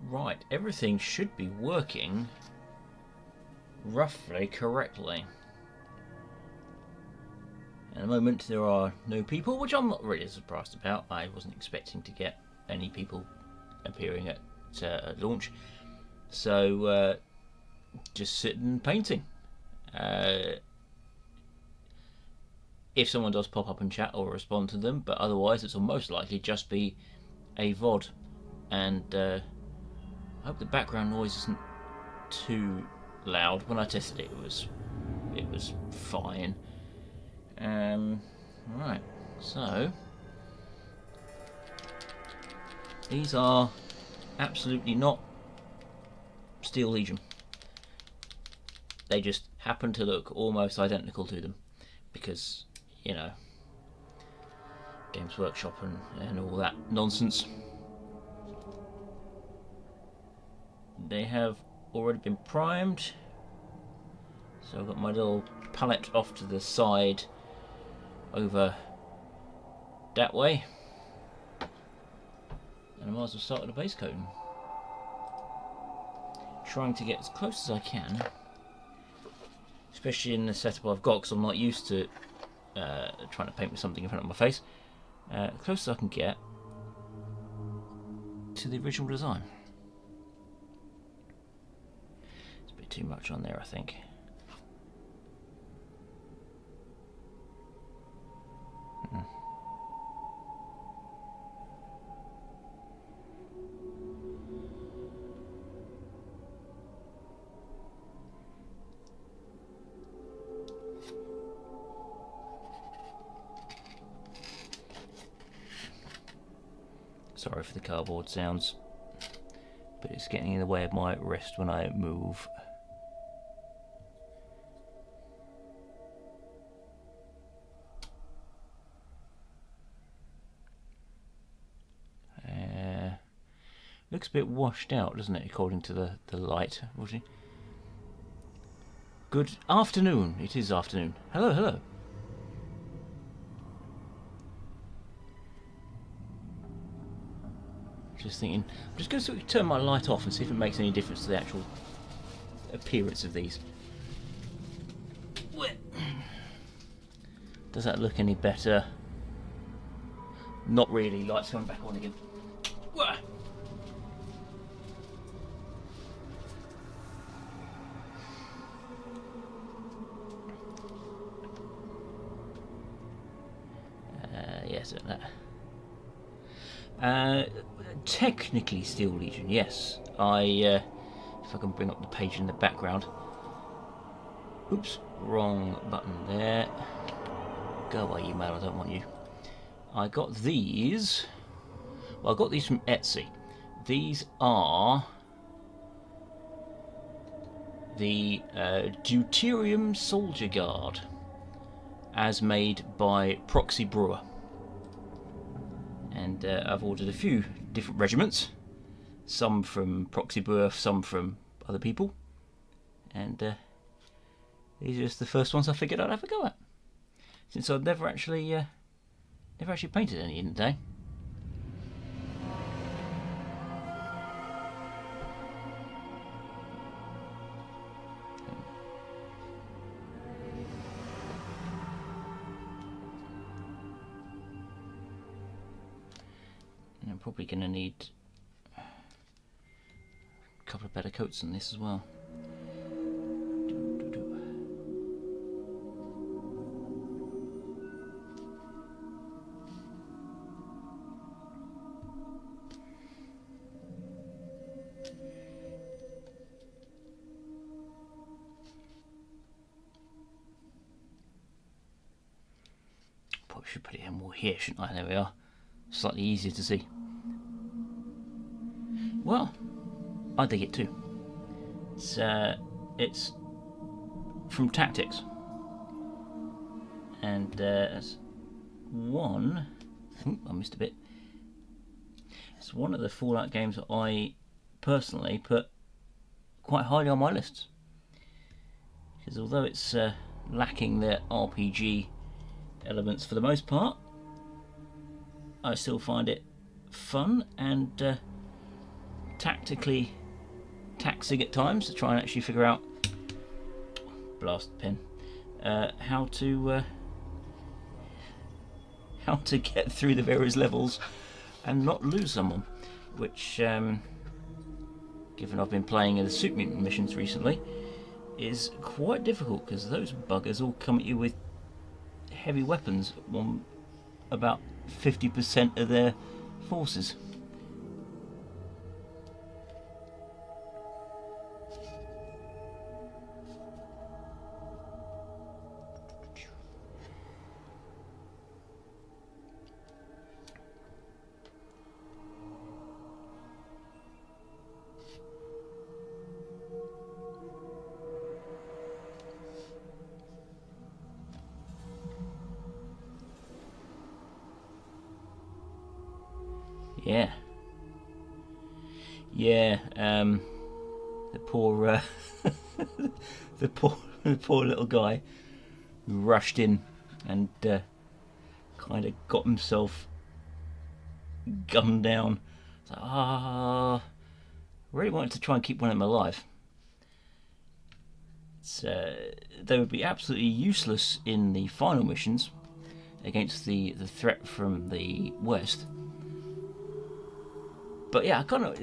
Right, everything should be working roughly correctly. At the moment there are no people, which I'm not really surprised about. I wasn't expecting to get any people appearing at launch. So just sitting painting. If someone does pop up and chat, I'll respond to them, but otherwise it's will most likely just be a VOD. And I hope the background noise isn't too loud. When I tested it, it was fine. Right, so these are absolutely not Steel Legion. They just happen to look almost identical to them because, you know, Games Workshop and all that nonsense. They have already been primed, so I've got my little palette off to the side over that way, and I might as well start with the base coating, trying to get as close as I can, especially in the setup I've got, because I'm not used to trying to paint with something in front of my face, as close as I can get to the original design. It's a bit too much on there, I think. Sorry for the cardboard sounds, but it's getting in the way of my wrist when I move. Looks a bit washed out, doesn't it, according to the light. Good afternoon. It is afternoon. Hello, hello. Just thinking, I'm just going to turn my light off and see if it makes any difference to the actual appearance of these. Does that look any better? Not really. Light's coming back on again. Yes, that. Technically Steel Legion, yes. If I can bring up the page in the background. Oops, wrong button there. Go away, email, I don't want you. I got these. Well, I got these from Etsy. These are the Deuterium Soldier Guard, as made by Proxy Brewer. And I've ordered a few different regiments, some from Proxy Brewer, some from other people, and these are just the first ones I figured I'd have a go at, since I've never actually painted any in the day. I'm probably going to need a couple of better coats than this as well. Probably should put it in more here, shouldn't I? There we are. Slightly easier to see. Well, I dig it too. It's from Tactics, and it's one. I missed a bit. It's one of the Fallout games that I personally put quite highly on my list, because although it's lacking the RPG elements for the most part, I still find it fun and tactically taxing at times to try and actually figure out, blast pen, how to get through the various levels and not lose someone, which, given I've been playing in the Super Mutant missions recently, is quite difficult because those buggers all come at you with heavy weapons on about 50% of their forces. Yeah, the poor, the poor little guy who rushed in and kind of got himself gunned down. It's like, I really wanted to try and keep one of them alive. They would be absolutely useless in the final missions against the threat from the west. But yeah, I've kind of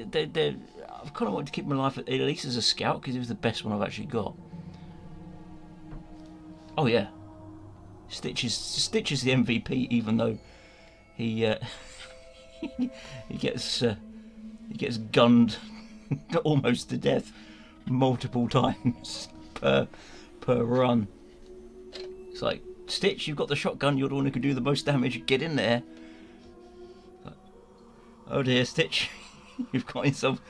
wanted to keep him alive at least as a scout because he was the best one I've actually got. Oh yeah, Stitch is the MVP, even though he he gets gunned almost to death multiple times per run. It's like, Stitch, you've got the shotgun. You're the one who can do the most damage. Get in there. Oh dear, Stitch, you've got yourself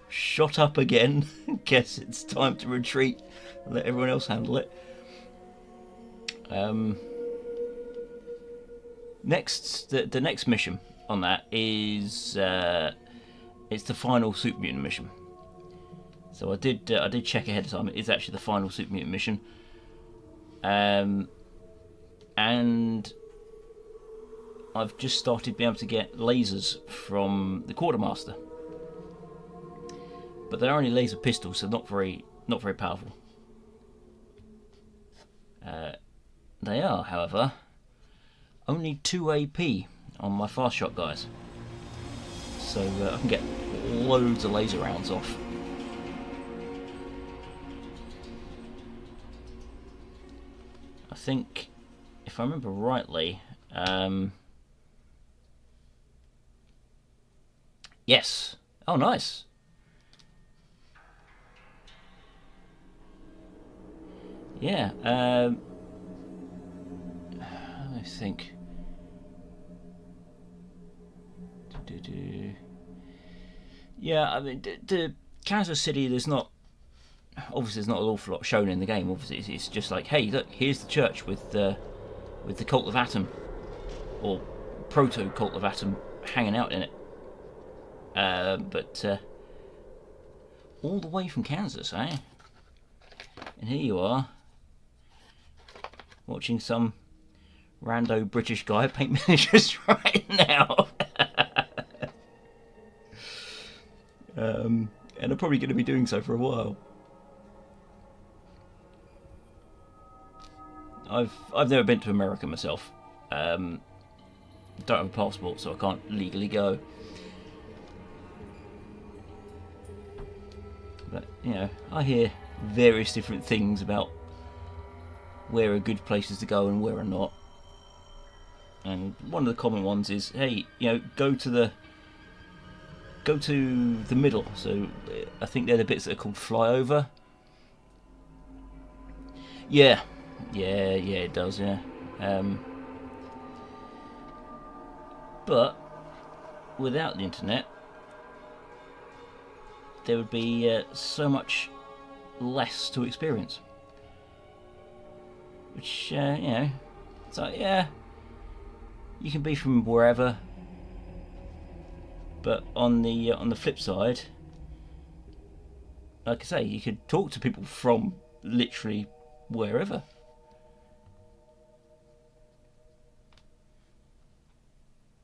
shot up again. Guess it's time to retreat and let everyone else handle it. Next, the next mission on that is it's the final Super Mutant mission. So I did check ahead of time. It is actually the final Super Mutant mission, and I've just started being able to get lasers from the quartermaster, but they're only laser pistols, so not very powerful. They are, however, only 2 AP on my fast shot guys, so I can get loads of laser rounds off. I think, if I remember rightly, yes. Oh, nice. Yeah. I think. Yeah, I mean, the Kansas City. There's not an awful lot shown in the game. Obviously, it's just like, hey, look, here's the church with the cult of Atom, or proto cult of Atom, hanging out in it. But all the way from Kansas, eh? And here you are, watching some rando British guy paint miniatures right now. And I'm probably going to be doing so for a while. I've never been to America myself. Don't have a passport, so I can't legally go. But, you know, I hear various different things about where are good places to go and where are not. And one of the common ones is, hey, you know, go to the middle. So I think they're the bits that are called flyover. Yeah, it does, yeah. But without the internet, there would be so much less to experience. Which, you know, it's like, yeah, you can be from wherever, but on the flip side, like I say, you could talk to people from literally wherever.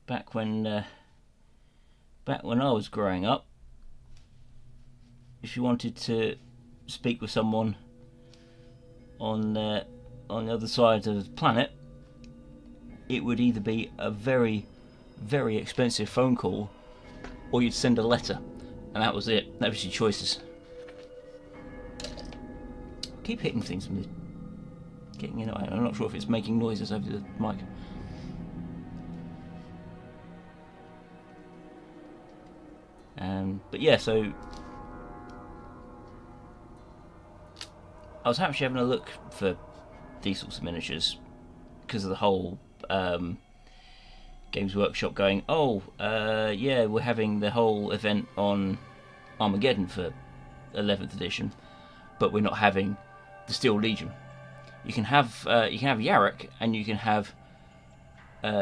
Back when I was growing up, if you wanted to speak with someone on the other side of the planet, it would either be a very, very expensive phone call, or you'd send a letter, and that was it. That was your choices. Keep hitting things and getting in. I'm not sure if it's making noises over the mic. But yeah, so I was actually having a look for these sorts of miniatures because of the whole Games Workshop going, yeah, we're having the whole event on Armageddon for 11th edition, but we're not having the Steel Legion. You can have Yarrick and you can have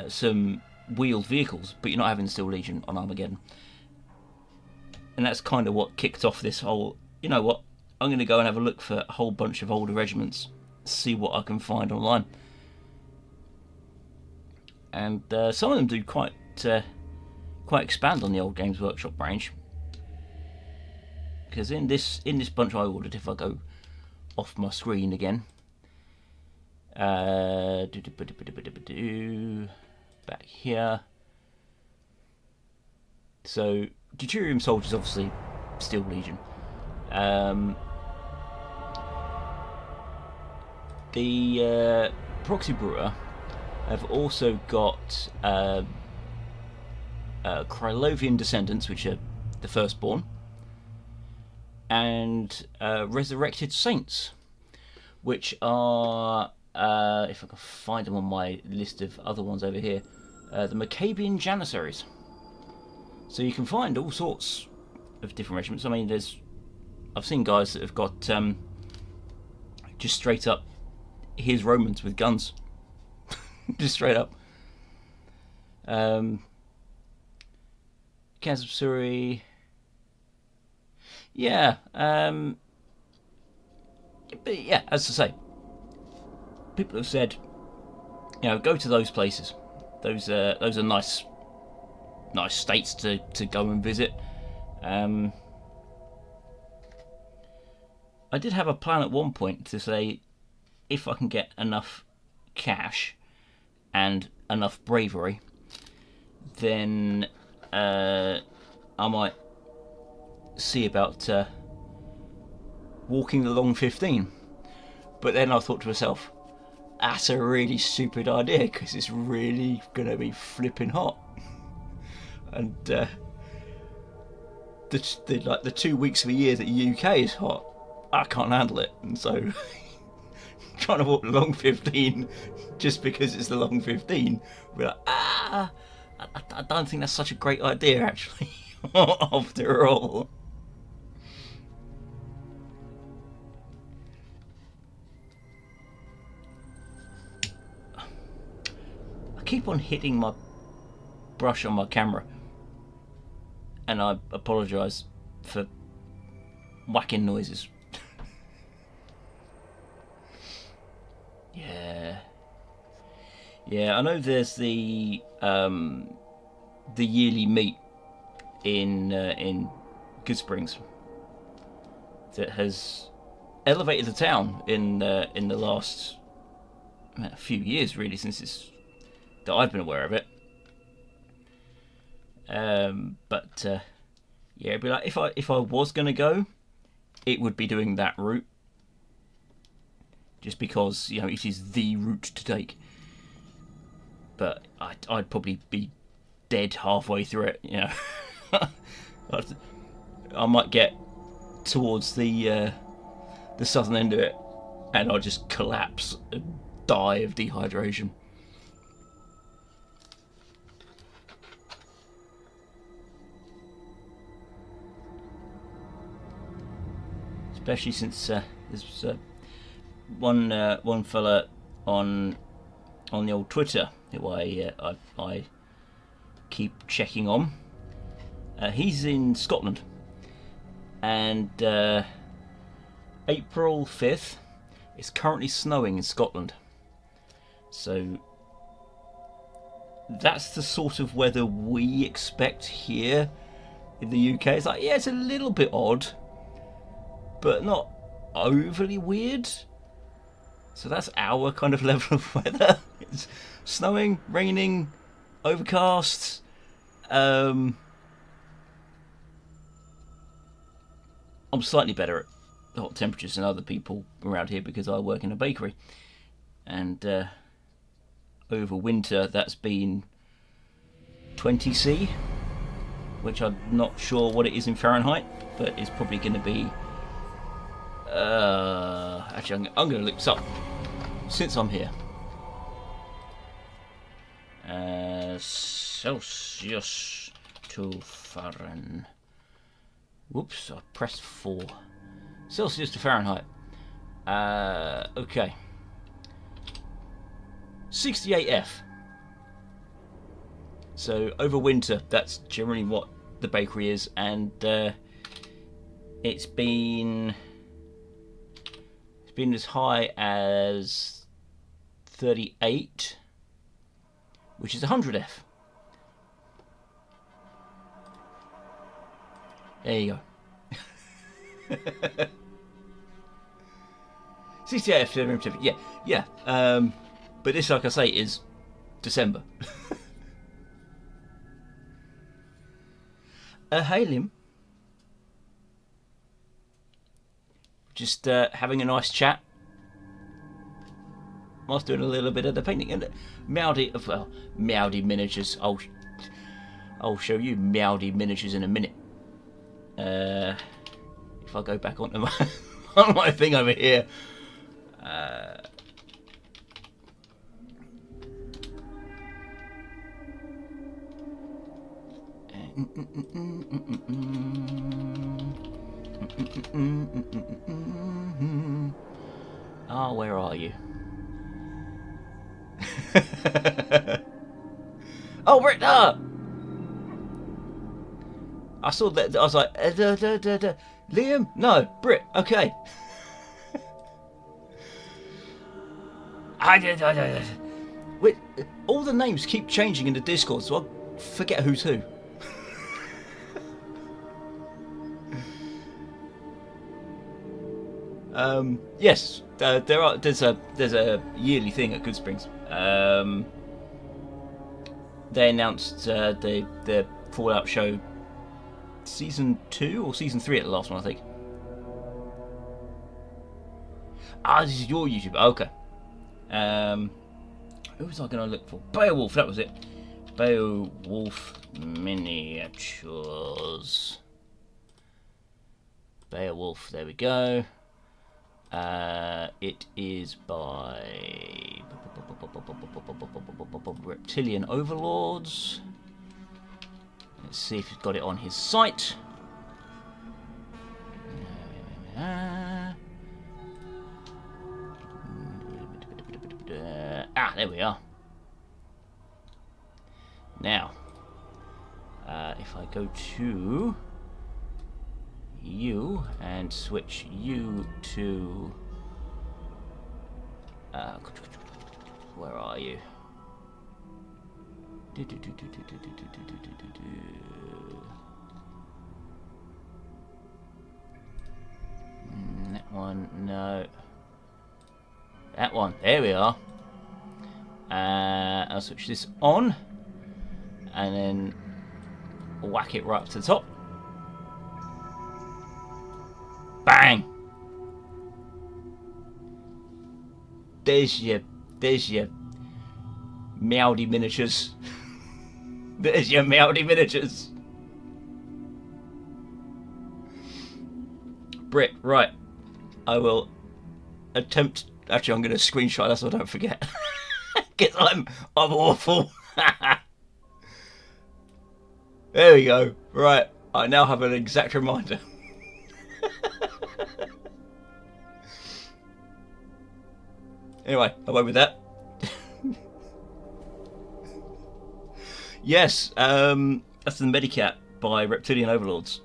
some wheeled vehicles, but you're not having the Steel Legion on Armageddon. And that's kind of what kicked off this whole, you know what, I'm going to go and have a look for a whole bunch of older regiments, see what I can find online. And some of them do quite expand on the old Games Workshop range. Because in this bunch I ordered, if I go off my screen again, back here. So Deuterium Soldiers, obviously Steel Legion. The Proxy Brewer have also got Krylovian Descendants, which are the Firstborn, and Resurrected Saints, which are, if I can find them on my list of other ones over here, the Maccabean Janissaries. So you can find all sorts of different regiments. I mean, I've seen guys that have got just straight up, here's Romans with guns. Just straight up. Kazapsuri. Yeah. But yeah, as I say, people have said, you know, go to those places. Those are nice states to go and visit. I did have a plan at one point to say, if I can get enough cash and enough bravery, then I might see about walking the long 15. But then I thought to myself, that's a really stupid idea, because it's really going to be flipping hot. And the 2 weeks of the year that the UK is hot, I can't handle it. And so trying to walk the long 15 just because it's the long 15, we're like, I don't think that's such a great idea, actually. After all, I keep on hitting my brush on my camera, and I apologise for whacking noises. Yeah, I know there's the yearly meet in Good Springs that has elevated the town in the last few years, really, since that I've been aware of it. But yeah, it'd be like if I was gonna go, it would be doing that route, just because, you know, it is the route to take. But I'd probably be dead halfway through it, you know. I might get towards the southern end of it, and I'll just collapse and die of dehydration. Especially since there's one fella on the old Twitter who I keep checking on. He's in Scotland, and April 5th, it's currently snowing in Scotland. So that's the sort of weather we expect here in the UK. It's like, yeah, it's a little bit odd, but not overly weird. So that's our kind of level of weather. It's snowing, raining, overcast. I'm slightly better at hot temperatures than other people around here because I work in a bakery. And over winter that's been 20°C, which I'm not sure what it is in Fahrenheit, but it's probably going to be... actually, I'm going to look this up since I'm here. Celsius to Fahrenheit. Whoops, I pressed 4. Celsius to Fahrenheit. Okay. 68F. So over winter, that's generally what the bakery is, and it's been as high as 38, which is 100F. There you go. 68F, yeah. But this, like I say, is December. Hey, Liam. Just having a nice chat. Whilst doing a little bit of the painting. And Meowdy miniatures. I'll show you Meowdy miniatures in a minute. If I go back onto my, on my thing over here. Where are you? Oh, Brit! I saw that. I was like, Liam? No, Brit. Okay. Wait, all the names keep changing in the Discord, so I forget who's who. Yes, there's a yearly thing at Goodsprings. They announced the Fallout show season 2 or season 3 at the last one, I think. This is your YouTube. Okay. Who was I going to look for? Beowulf, that was it. Beowulf miniatures. Beowulf, there we go. It is by Reptilian Overlords. Let's see if he's got it on his site. There we are. Now, if I go to you and switch you to where are you? That one, no. That one, there we are. I'll switch this on and then whack it right up to the top. Bang! There's your Meowdy miniatures. There's your Meowdy miniatures. Brit, right. I will attempt. Actually, I'm going to screenshot that so I don't forget. Because I'm awful. There we go. Right. I now have an exact reminder. Anyway, away with that. Yes, that's the Medicat by Reptilian Overlords.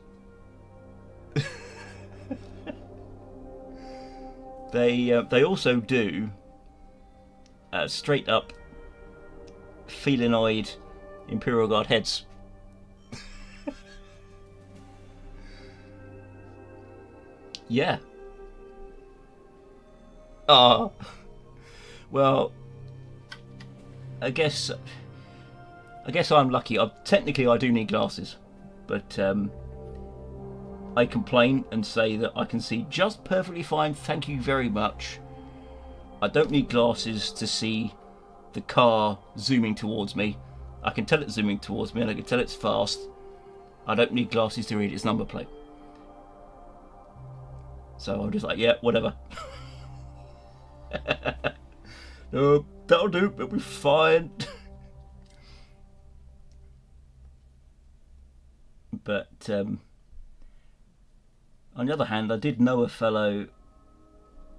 They also do straight up felinoid Imperial Guard heads. Yeah. Oh. Well, I guess I'm lucky. Technically, I do need glasses, but I complain and say that I can see just perfectly fine. Thank you very much. I don't need glasses to see the car zooming towards me. I can tell it's zooming towards me, and I can tell it's fast. I don't need glasses to read its number plate. So I'm just like, yeah, whatever. No, that'll do. It'll be fine. But on the other hand, I did know a fellow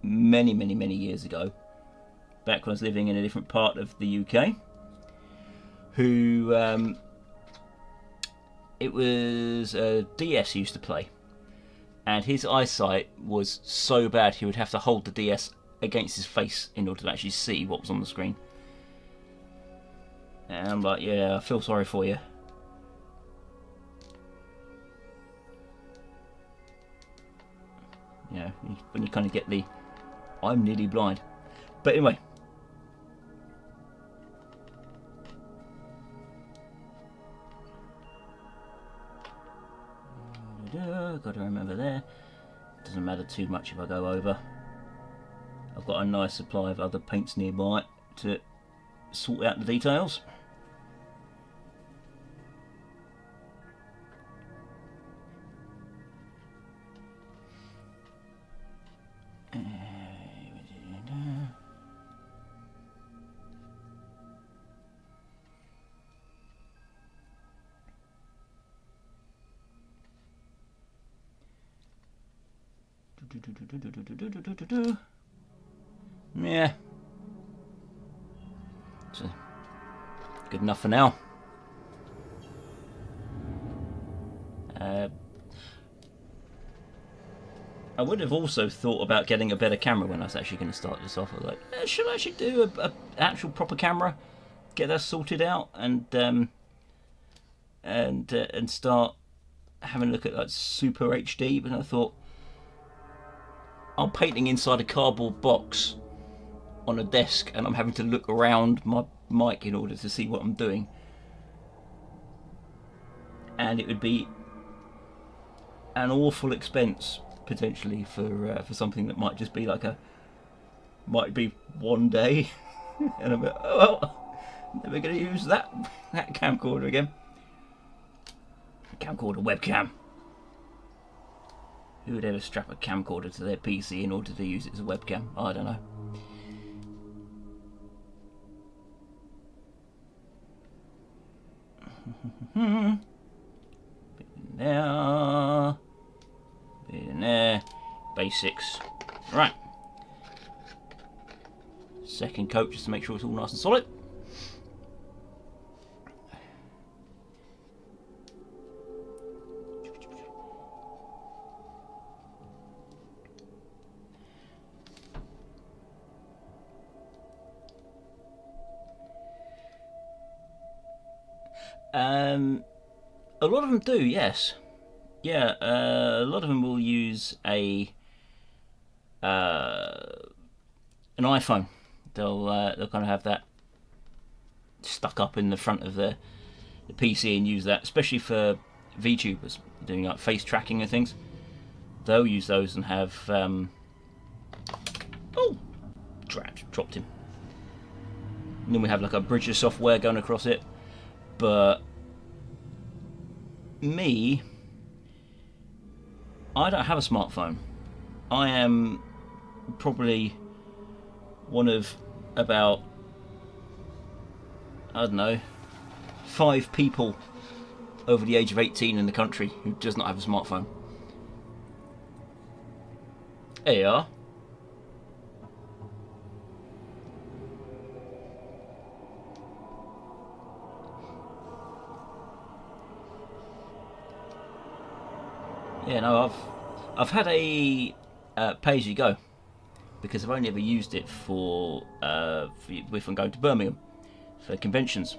many years ago, back when I was living in a different part of the UK, who it was a DS he used to play, and his eyesight was so bad he would have to hold the DS against his face in order to actually see what was on the screen. And I'm like, yeah, I feel sorry for you. You know, when you kind of get the I'm nearly blind. But anyway. Got to remember there. Doesn't matter too much if I go over. I've got a nice supply of other paints nearby to sort out the details. Yeah. So, good enough for now. I would have also thought about getting a better camera when I was actually going to start this off. I was like, should I actually do a actual proper camera, get that sorted out, and start having a look at like Super HD? But I thought, I'm painting inside a cardboard box on a desk, and I'm having to look around my mic in order to see what I'm doing, and it would be an awful expense potentially for something that might just be like might be one day, and I'm like, oh well, never going to use that camcorder again. Camcorder webcam. Who would ever strap a camcorder to their PC in order to use it as a webcam? I don't know. Bit in there. Bit in there. Basics. Right. Second coat just to make sure it's all nice and solid. A lot of them do, yes. Yeah, a lot of them will use an iPhone. They'll kind of have that stuck up in the front of the PC and use that, especially for VTubers doing like face tracking and things. They'll use those and have oh, dropped him. And then we have like a bridge of software going across it. But me, I don't have a smartphone. I am probably one of about, I don't know, 5 people over the age of 18 in the country who does not have a smartphone. There you are. Yeah, no, I've had a pay-as-you-go because I've only ever used it for if I'm going to Birmingham for conventions.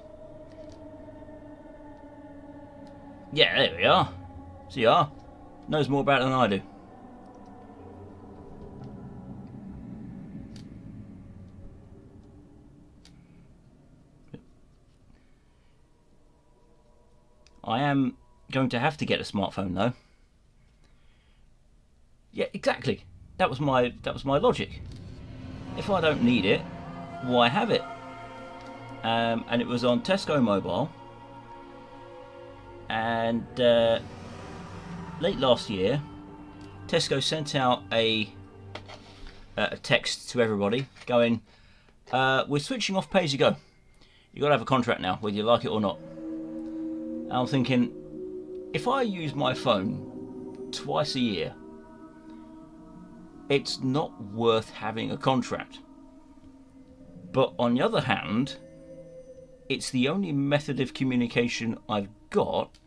Yeah, there we are. So you are. Knows more about it than I do. I am going to have to get a smartphone though. Yeah, exactly. That was my logic. If I don't need it, why have it? And it was on Tesco Mobile. And late last year, Tesco sent out a text to everybody going, we're switching off pay-as-you-go. You've got to have a contract now, whether you like it or not. And I'm thinking, if I use my phone twice a year, it's not worth having a contract. But on the other hand, it's the only method of communication I've got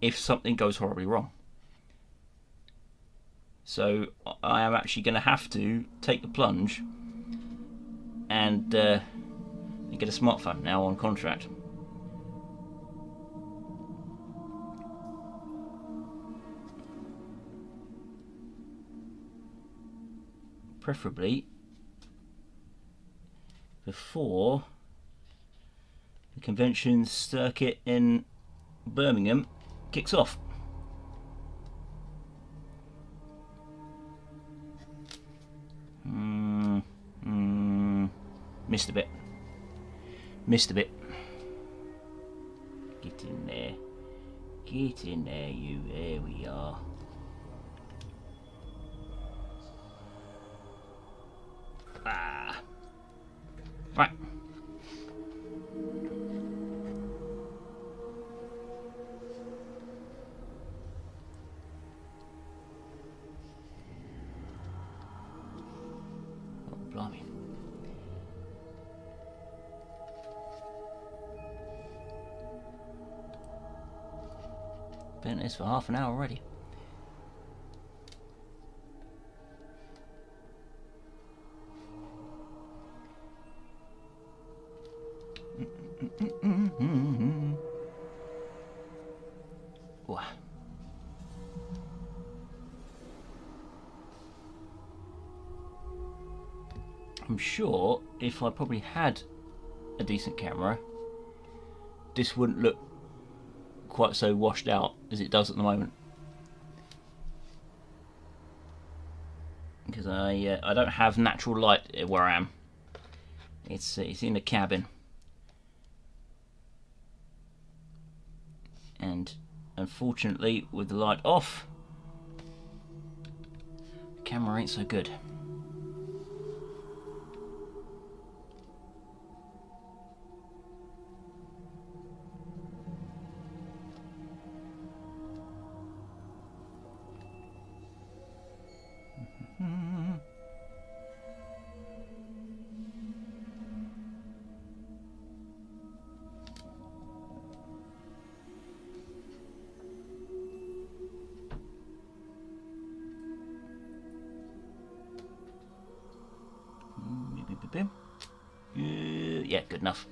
if something goes horribly wrong. So I am actually going to have to take the plunge and get a smartphone now on contract. Preferably before the convention circuit in Birmingham kicks off. Missed a bit. Get in there. Get in there, you. There we are. Right. Oh, blimey. Been at this for half an hour already. Wow. I'm sure if I probably had a decent camera, this wouldn't look quite so washed out as it does at the moment. Because I don't have natural light where I am. It's in the cabin. And unfortunately, with the light off, the camera ain't so good. Yeah, good enough.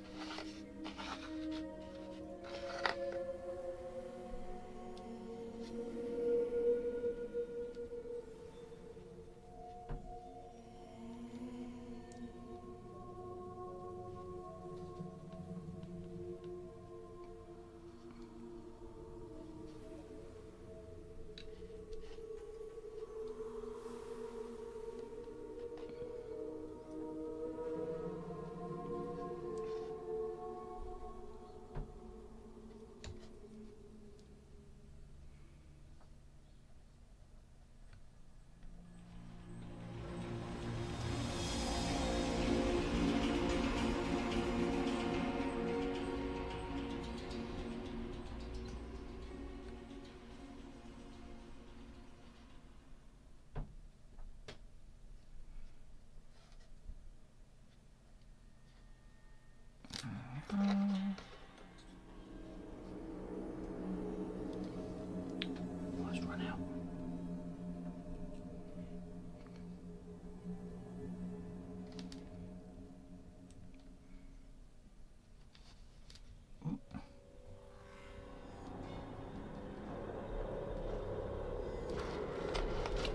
Let's run out.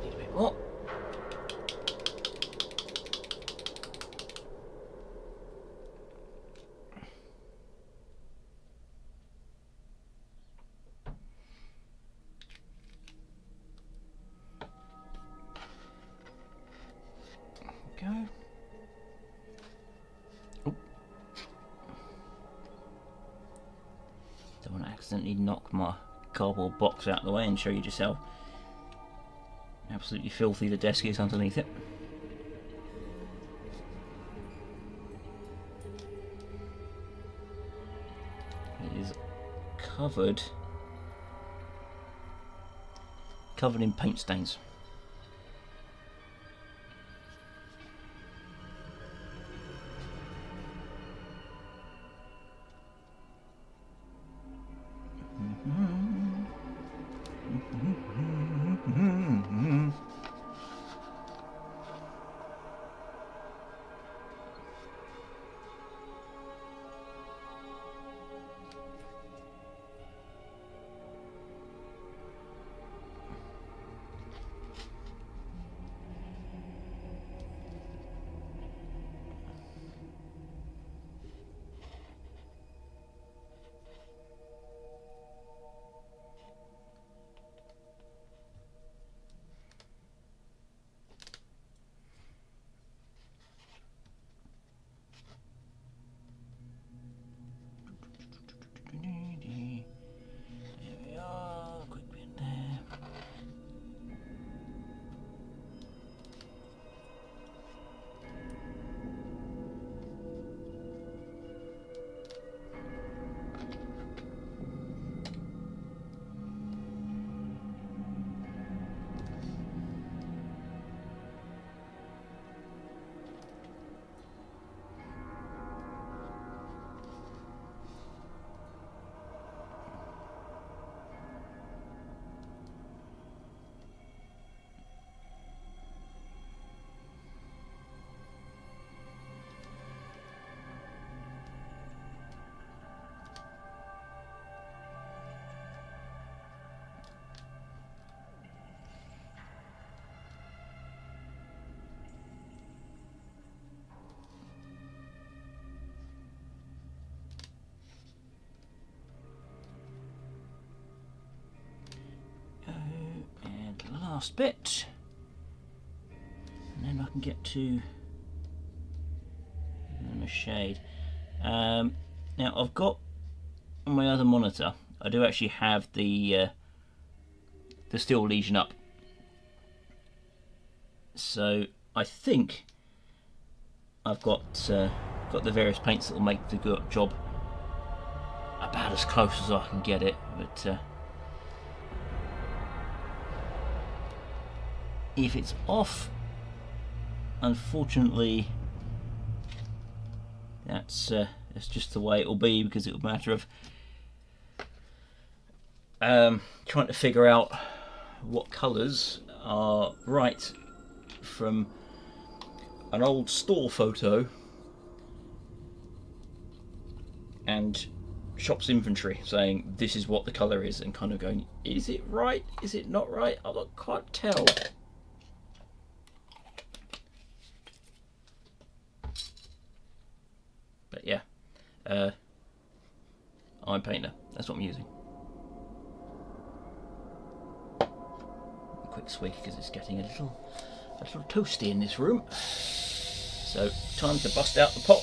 Need a bit more. accidentally knock my cardboard box out of the way and show you just how absolutely filthy the desk is underneath it. It is covered in paint stains. Last bit, and then I can get to a shade. Now I've got on my other monitor, I do actually have the Steel Legion up, so I think I've got the various paints that will make the job about as close as I can get it, but if it's off, unfortunately, that's just the way it will be, because it will be a matter of trying to figure out what colours are right from an old store photo and shop's inventory saying this is what the colour is, and kind of going, is it right? Is it not right? I can't tell. But yeah, Iron Painter, that's what I'm using. A quick swig because it's getting a little toasty in this room. So time to bust out the pop.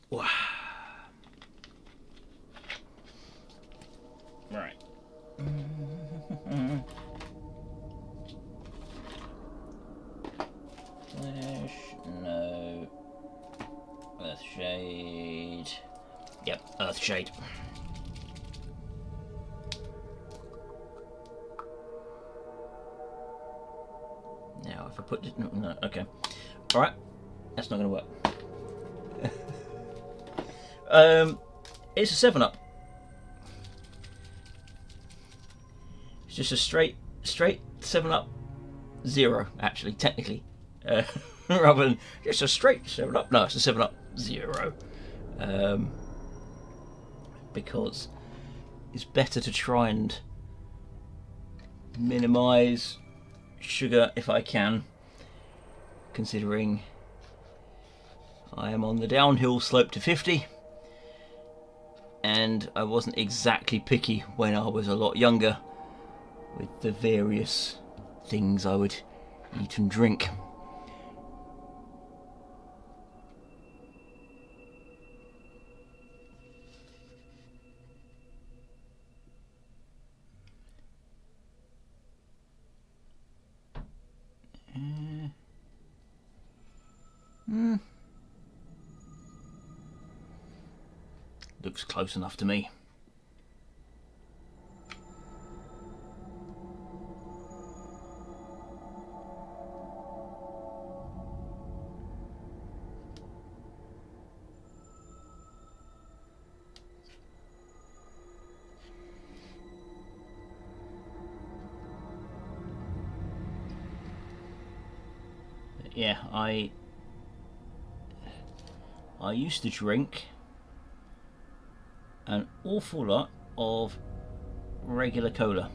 Wow. Right. Flash, no. Earthshade. Yep, Earthshade. Now, if I put it, no, okay. All right, that's not going to work. It's a 7-Up. It's just a straight 7-Up 0, actually, technically. Rather than just a straight 7-Up. No, it's a 7-Up 0. Because it's better to try and minimise sugar if I can, considering I am on the downhill slope to 50, and I wasn't exactly picky when I was a lot younger with the various things I would eat and drink. Looks close enough to me. Yeah, I used to drink an awful lot of regular cola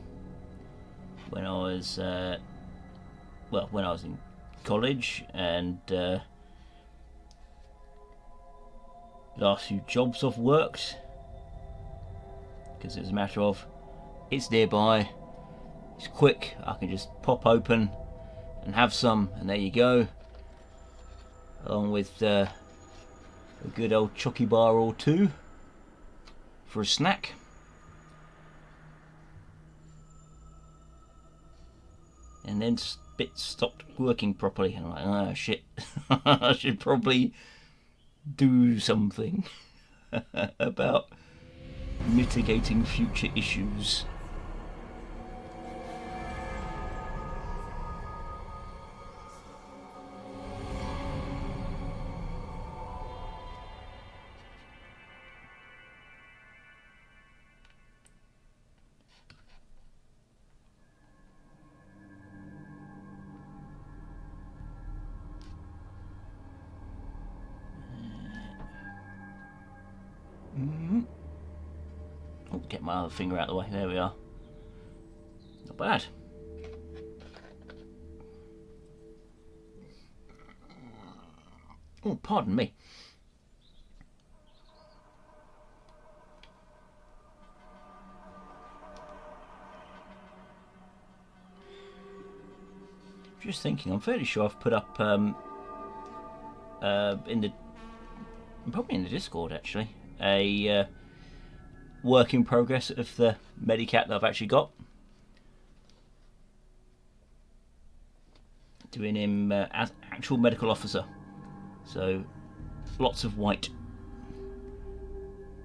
when I was when I was in college, and last few jobs I've worked, because it was a matter of it's nearby, it's quick, I can just pop open and have some, and there you go, along with a good old chocky bar or two for a snack. And then bits stopped working properly, and I'm like, oh shit, I should probably do something about mitigating future issues. Oh, get my other finger out of the way. There we are. Not bad. Oh, pardon me. Just thinking, I'm fairly sure I've put up probably in the Discord actually, a work in progress of the Medicat that I've actually got. Doing him as actual medical officer. So lots of white.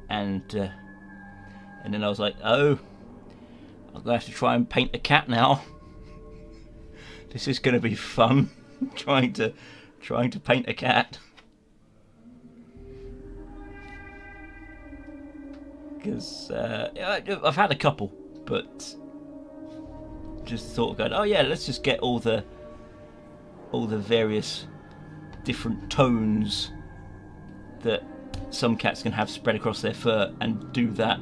And then I was like, oh, I'm gonna have to try and paint a cat now. This is gonna be fun. trying to paint a cat. Because I've had a couple, but just thought of going, oh yeah, let's just get all the various different tones that some cats can have spread across their fur, and do that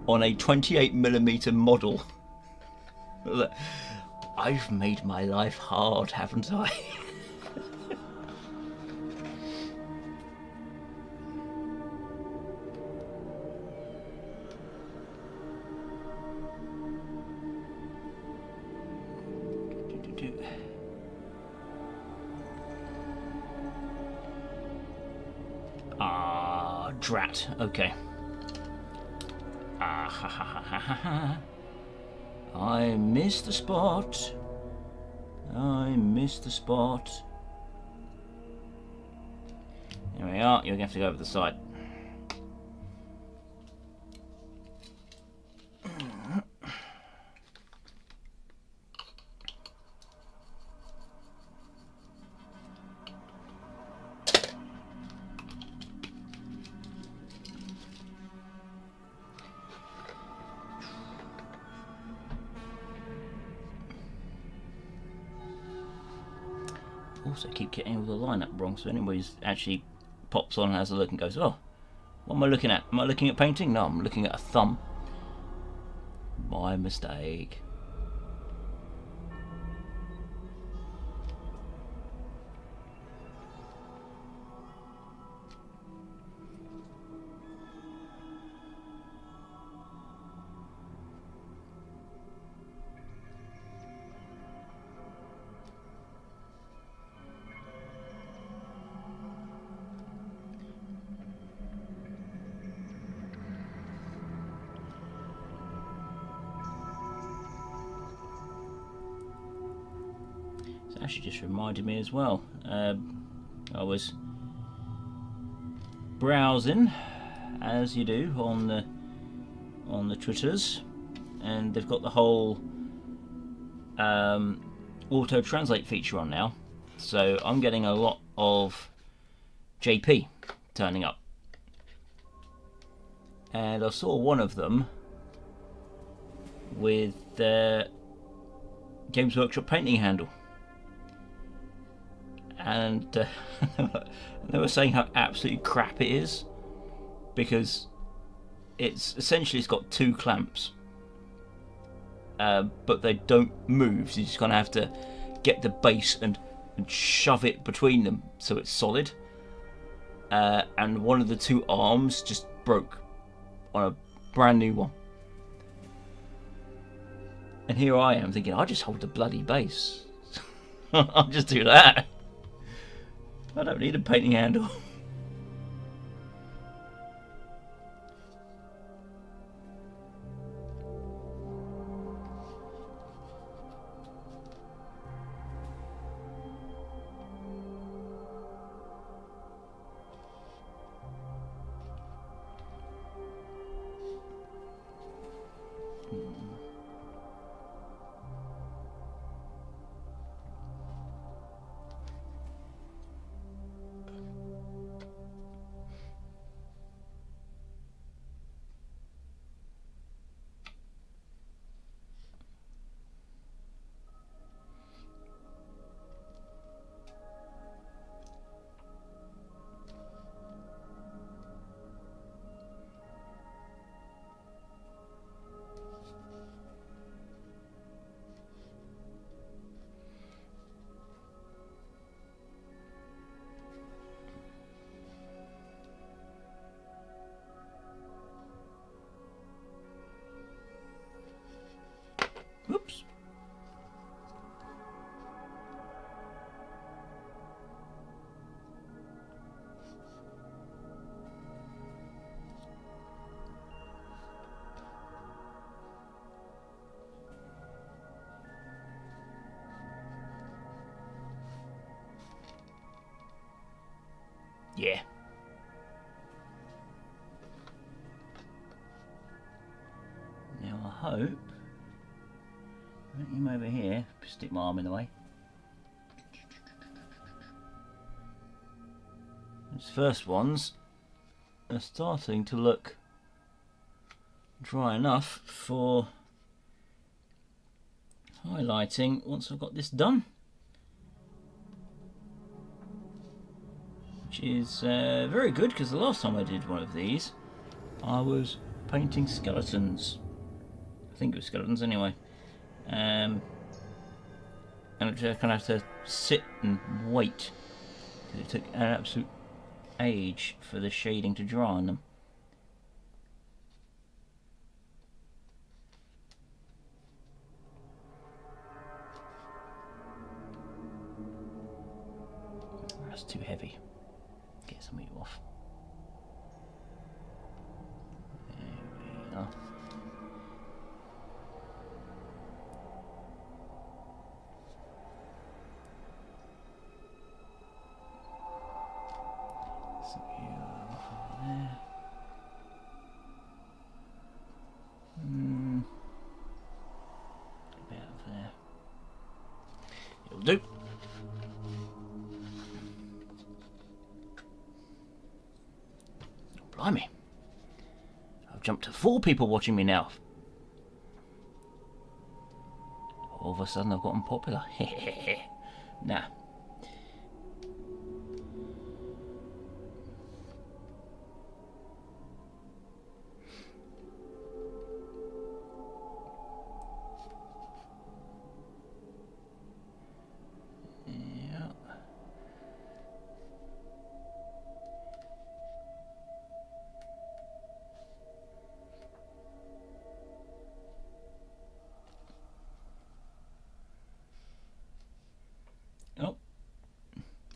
on a 28mm model. I've made my life hard, haven't I? Ah, drat. Okay. Ah, ha ha ha ha ha. I missed the spot. I missed the spot. There we are. You're going to have to go over the side. Also keep getting all the lineup wrong, so anybody actually pops on and has a look and goes, oh, what am I looking at? Am I looking at painting? No, I'm looking at a thumb. My mistake. Actually just reminded me as well, I was browsing as you do on the Twitters, and they've got the whole auto translate feature on now. So I'm getting a lot of JP turning up, and I saw one of them with the Games Workshop painting handle, and they were saying how absolutely crap it is, because it's got 2 clamps, but they don't move, so you just kind of have to get the base and shove it between them so it's solid, and one of the 2 arms just broke on a brand new one. And here I am thinking, I just hold the bloody base. I'll just do that. I don't need a painting handle. Whoops. Yeah. Now I hope. Let him over here. Stick my arm in the way. These first ones are starting to look dry enough for highlighting once I've got this done, which is very good, because the last time I did one of these I was painting skeletons. I think it was skeletons anyway. And I just kind of have to sit and wait, because it took an absolute age for the shading to dry on them. That's too heavy. Get some of you off. There we are. Do. Blimey. I've jumped to 4 people watching me now. All of a sudden I've gotten popular. Nah.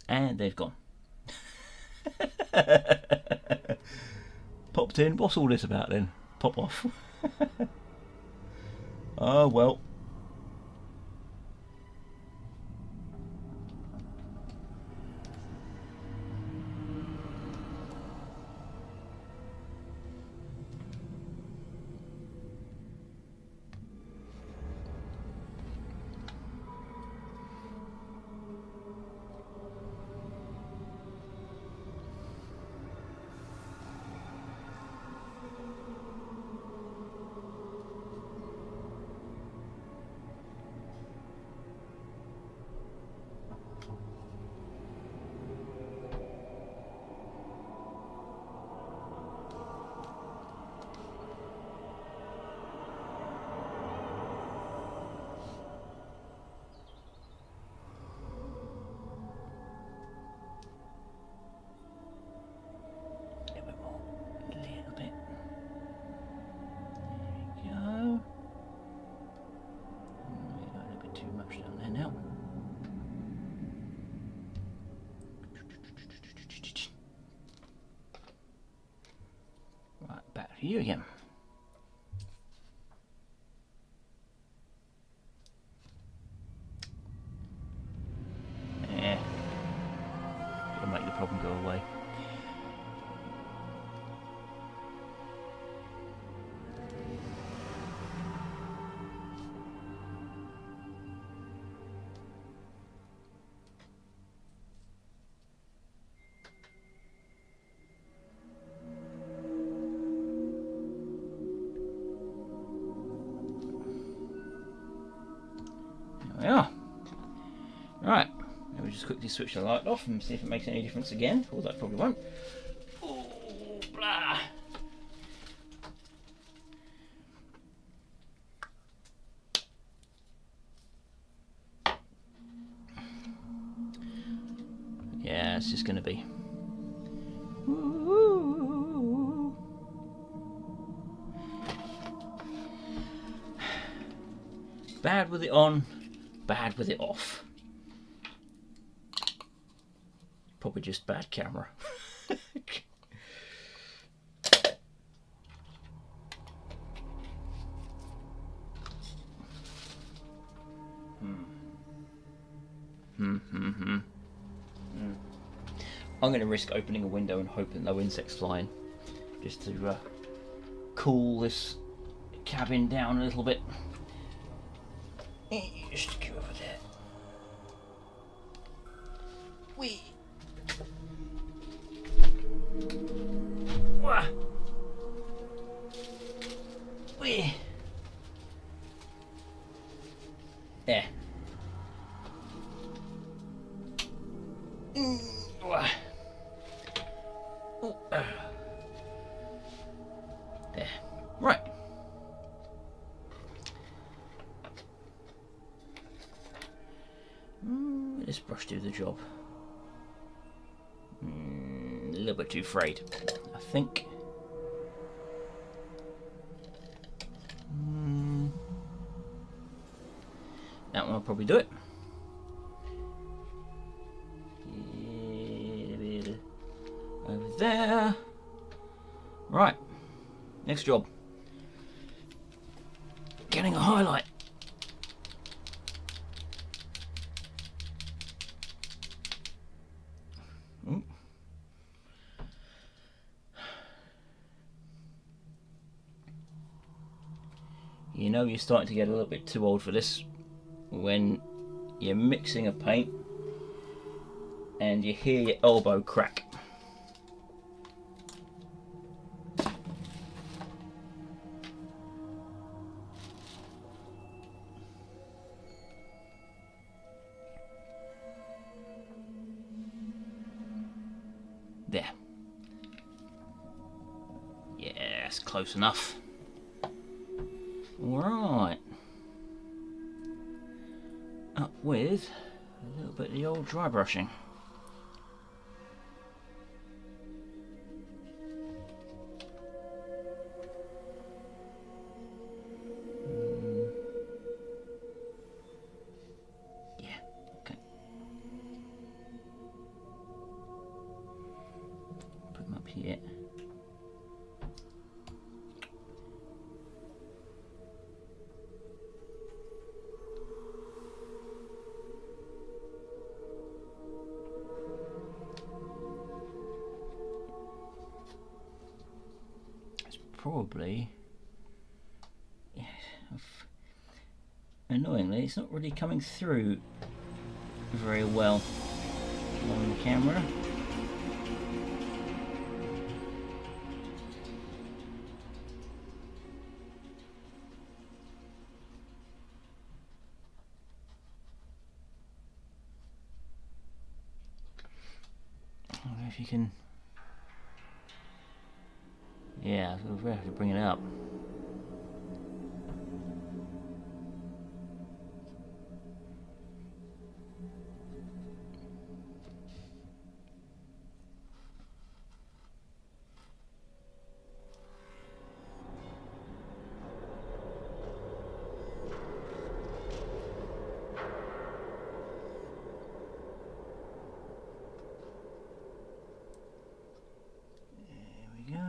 And they've gone. Popped in. What's all this about then? Pop off. Oh well. You again. Yeah. It'll make the problem go away. There we are. Right. Now we just quickly switch the light off and see if it makes any difference again. Although it probably won't. Oh, blah. Yeah, it's just going to be. Bad with it on, bad with it off. Probably just bad camera. I'm going to risk opening a window and hoping no insects fly in, just to cool this cabin down a little bit. Just go over there. Wee. Wah. Wee. There. Wah. Oh. There. Right. This brush do the job. A little bit too frayed, I think. That one will probably do it. Over there. Right. Next job. Getting a highlight. You know you're starting to get a little bit too old for this when you're mixing a paint and you hear your elbow crack. There. Yeah, that's close enough. Alright. Up with a little bit of the old dry brushing. Yeah, okay. Put them up here. Probably, yeah, annoyingly, it's not really coming through very well on the camera. I don't know if you can. Yeah, we have to bring it up. There we go.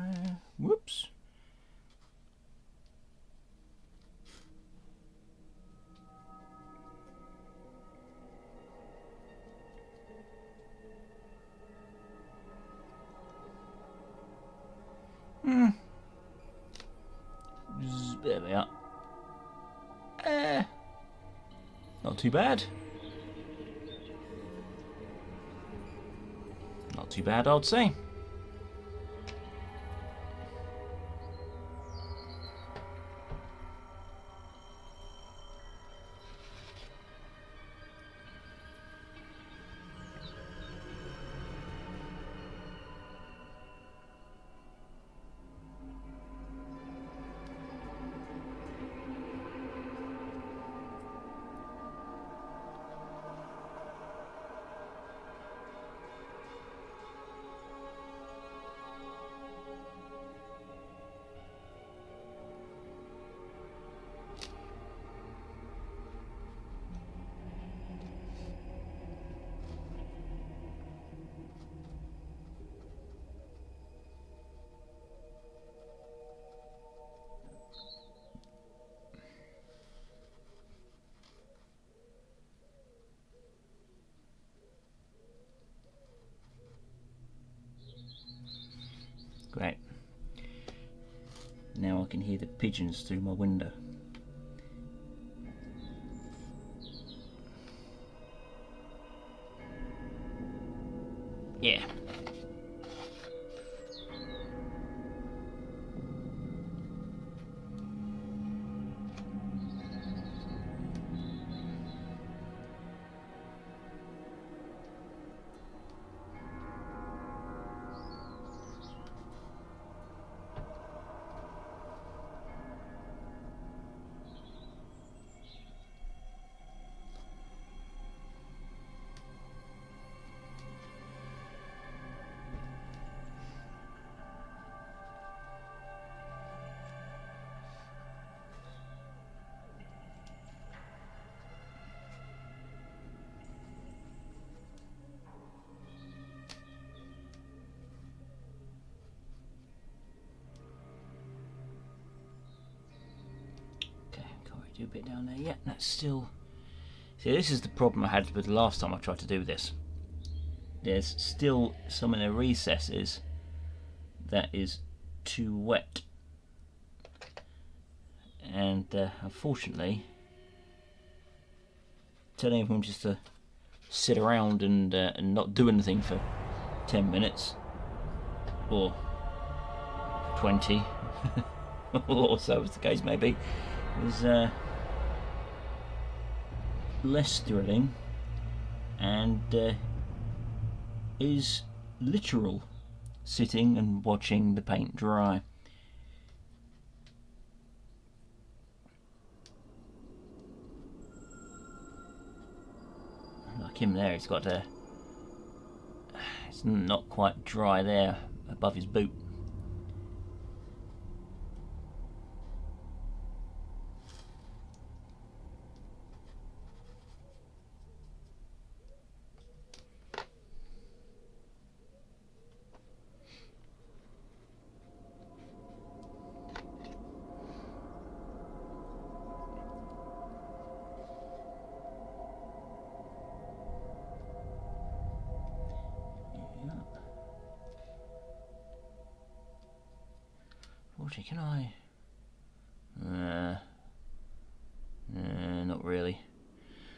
Whoops. too bad. Not too bad, I'd say. Great. Now I can hear the pigeons through my window. Yeah. Do a bit down there. Yeah, that's still... See, this is the problem I had with the last time I tried to do this. There's still some in the recesses that is too wet. And unfortunately, telling everyone just to sit around and not do anything for 10 minutes or 20 or so as the case may be is less thrilling and is literal sitting and watching the paint dry. Like him there, he's got a... It's not quite dry there above his boot. Can I? Not really.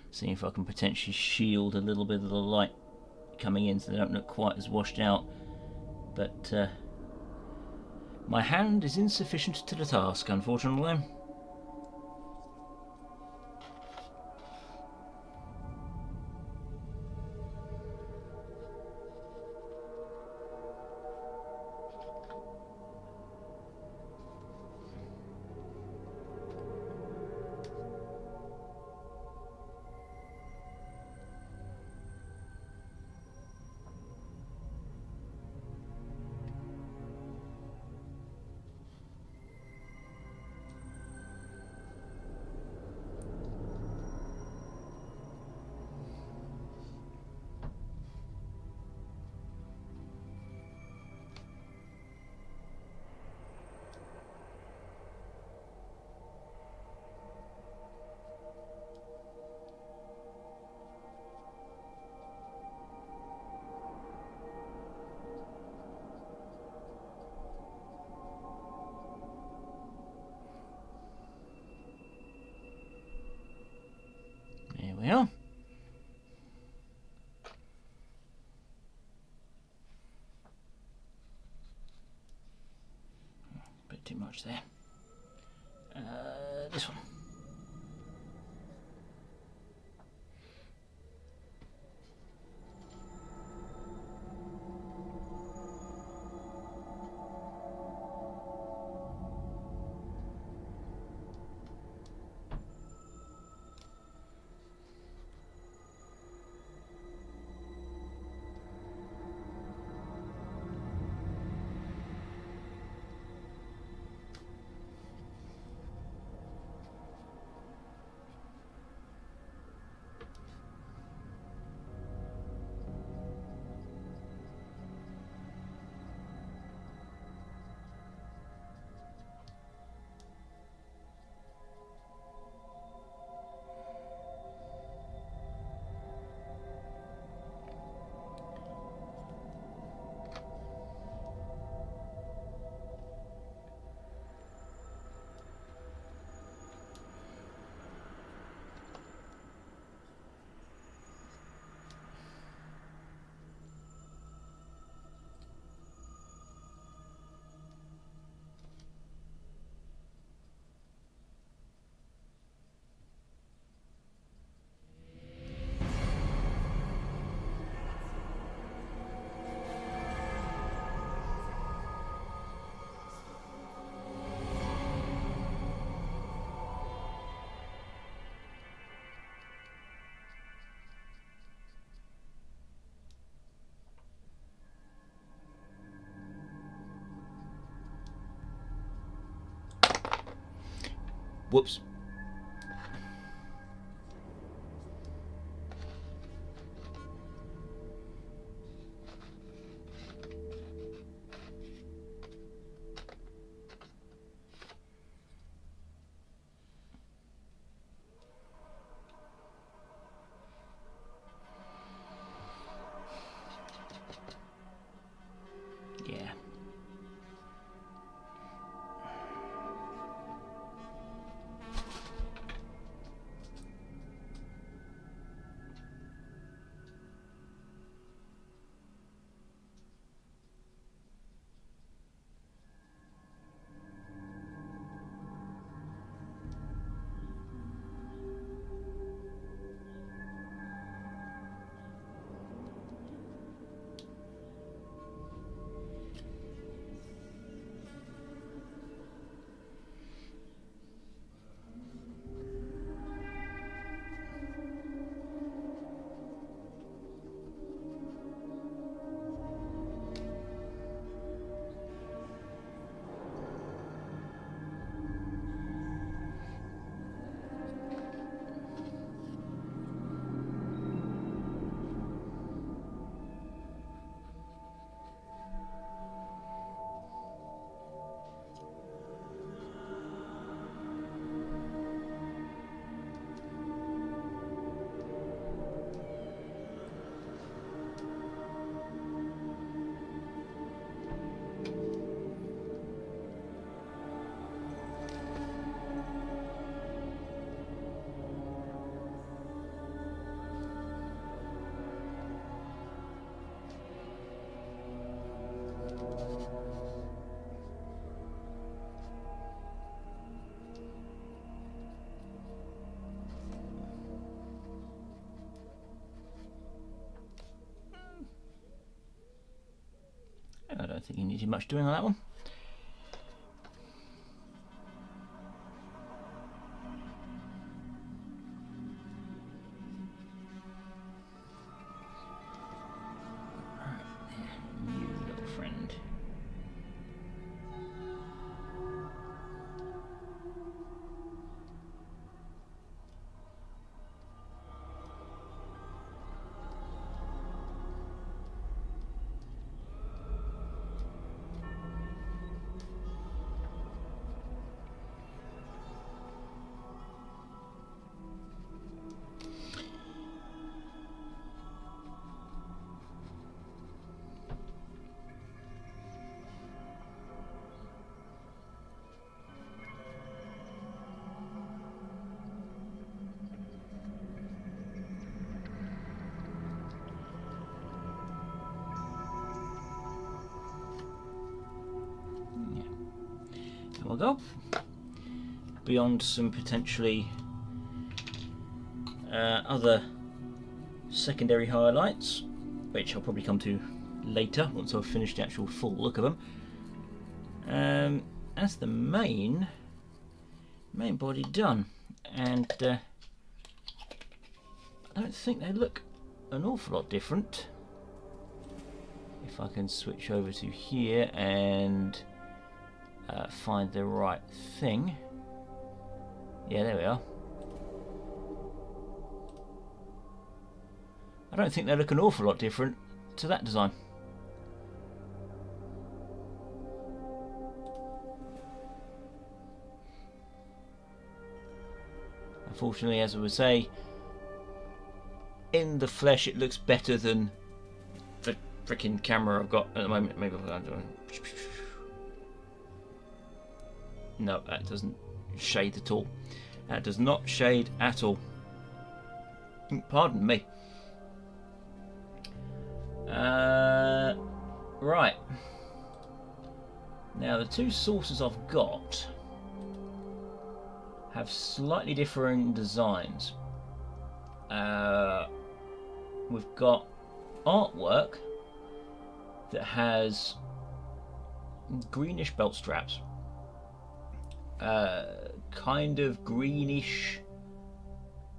See if I can potentially shield a little bit of the light coming in so they don't look quite as washed out. But my hand is insufficient to the task, unfortunately. too much there. This one. Whoops. Yeah. I don't think you needed much doing on that one. You little friend. my goal. Beyond some potentially other secondary highlights, which I'll probably come to later once I've finished the actual full look of them. As the main body done, and I don't think they look an awful lot different. If I can switch over to here and find the right thing. Yeah, there we are. I don't think they look an awful lot different to that design. Unfortunately, as I would say, in the flesh it looks better than the freaking camera I've got at the moment. Maybe I'll do it. No, that doesn't shade at all. That does not shade at all. Pardon me. Right. Now the two sources I've got have slightly different designs. We've got artwork that has greenish belt straps, kind of greenish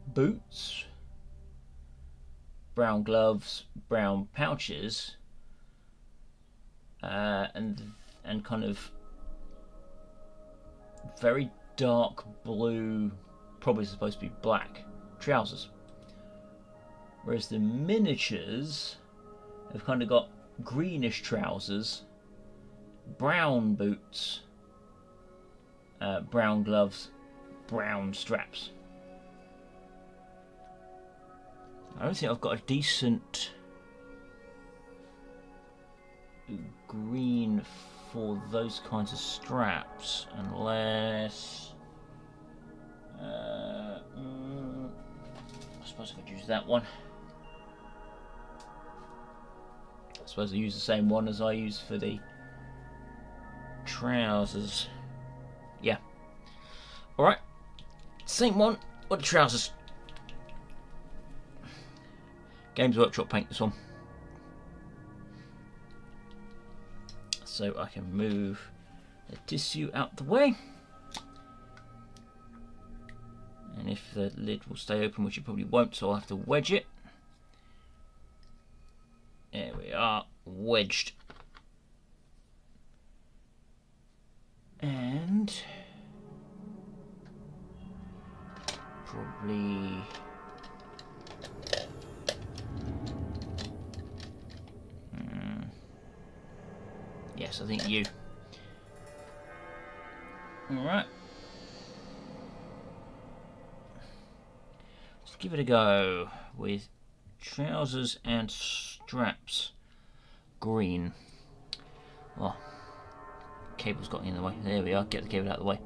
boots, brown gloves, brown pouches, and kind of very dark blue, probably supposed to be black, trousers. Whereas the miniatures have kind of got greenish trousers, brown boots, brown gloves, brown straps. I don't think I've got a decent green for those kinds of straps, unless I suppose I could use that one. I suppose I use the same one as I use for the trousers. Yeah. Alright. Same one with the trousers. Games Workshop paint this one. So I can move the tissue out the way. And if the lid will stay open, which it probably won't, so I'll have to wedge it. There we are, wedged. And probably yes, I think you. Alright. Let's give it a go with trousers and straps green. Oh, cable's got in the way. There we are, get the cable out of the way.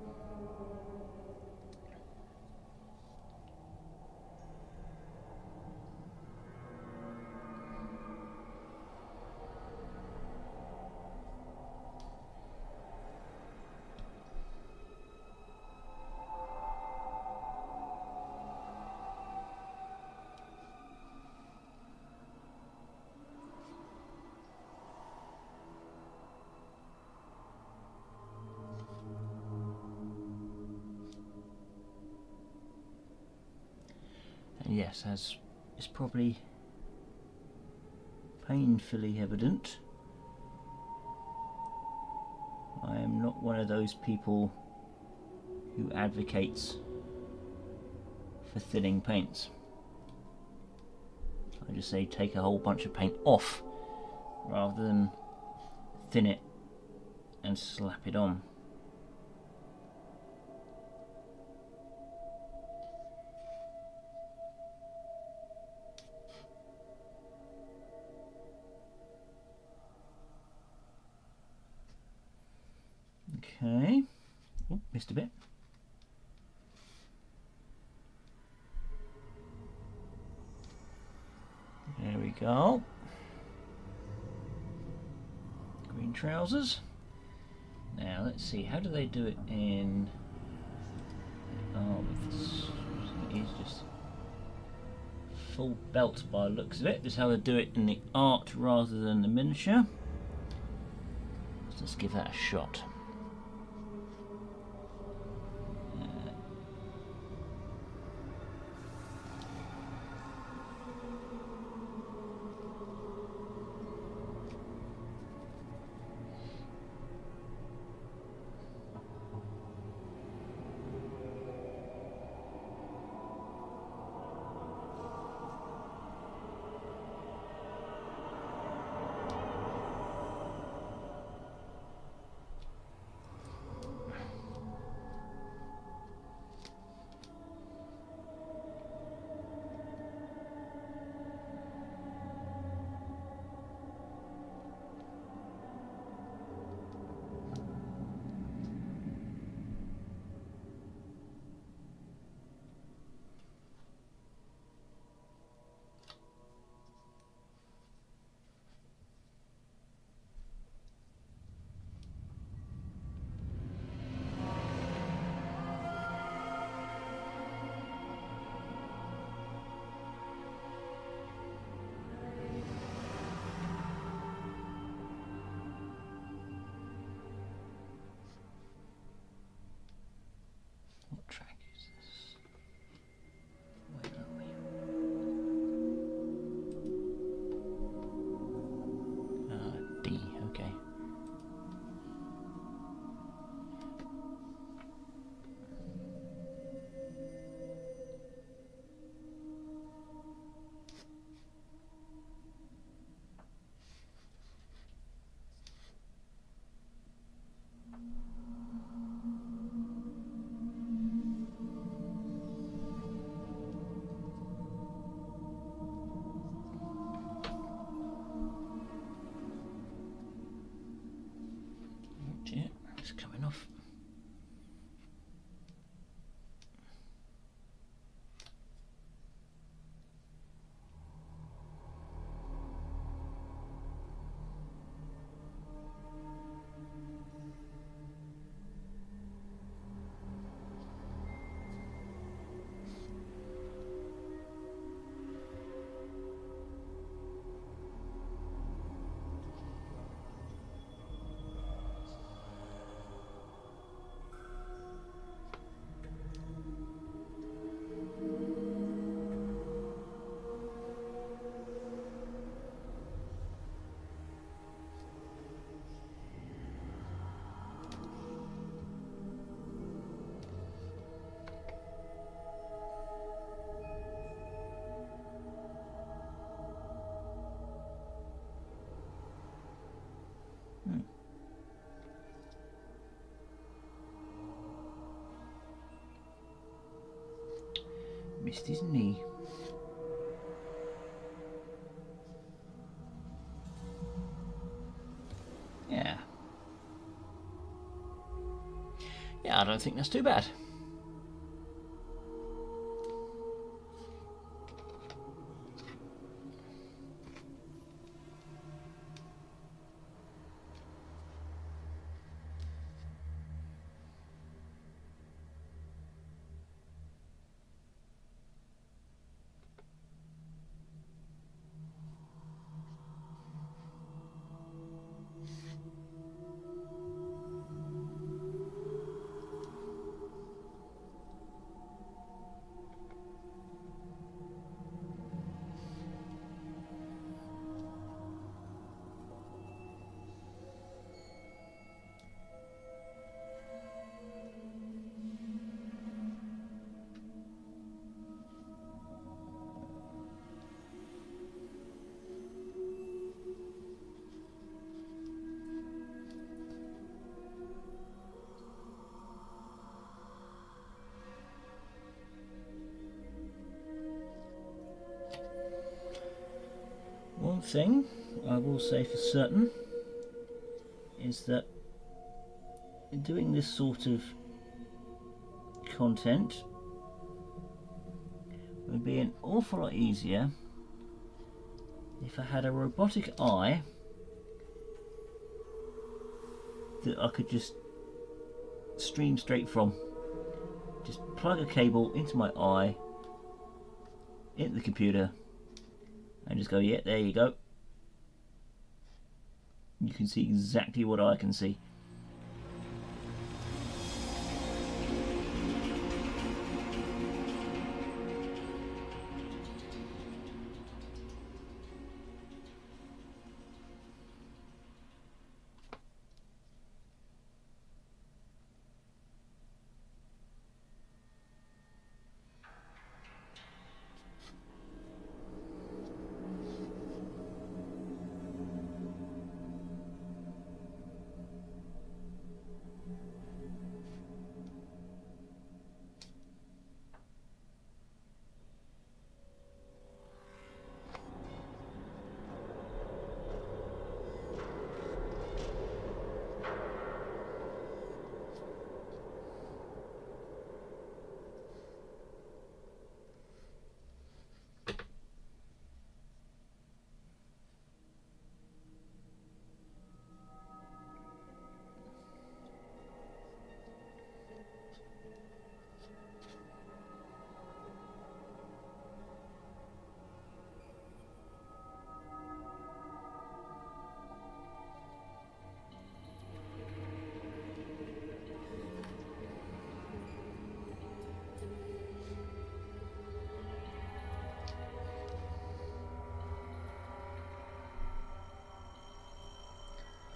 Yes, as is probably painfully evident, I am not one of those people who advocates for thinning paints. I just say take a whole bunch of paint off rather than thin it and slap it on. Okay, oh, missed a bit. There we go. Green trousers. Now let's see, how do they do it in this? It is just full belt by the looks of it. This is how they do it in the art rather than the miniature. Let's give that a shot. What track is this? Where are we? D, okay. It's coming off. Missed his knee. Yeah. Yeah, I don't think that's too bad. One thing I will say for certain is that doing this sort of content would be an awful lot easier if I had a robotic eye that I could just stream straight from. Just plug a cable into my eye, into the computer, and just go, yeah, there you go. You can see exactly what I can see.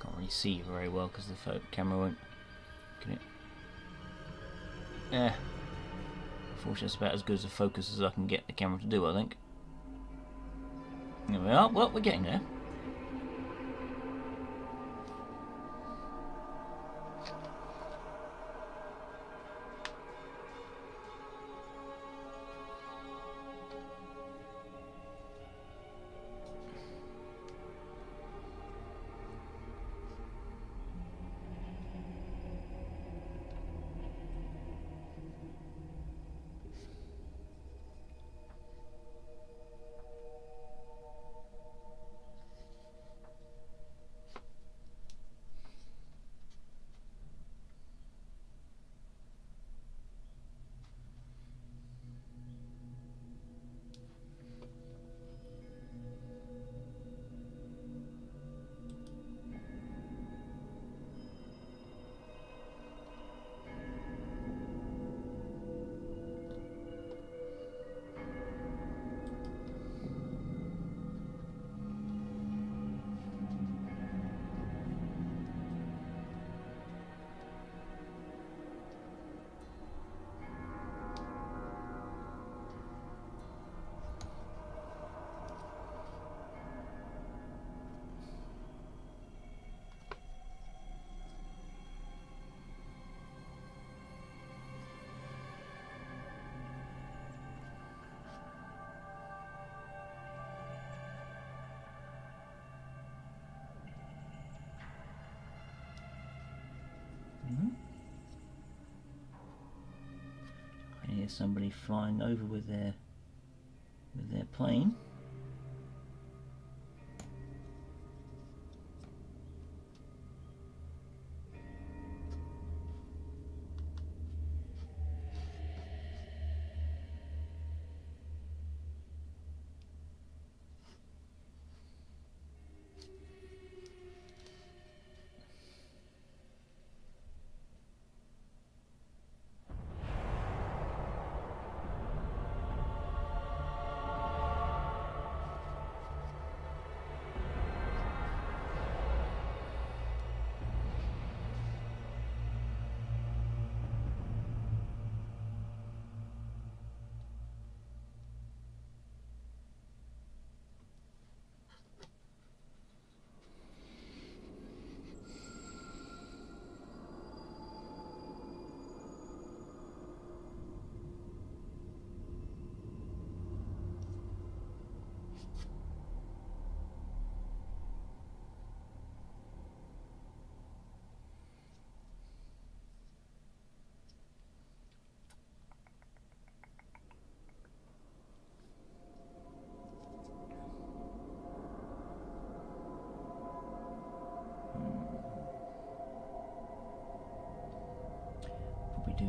Can't really see very well because the camera won't. Can it? Unfortunately, it's about as good as a focus as I can get the camera to do, I think. There we are. Well, we're getting there. I hear somebody flying over with their plane.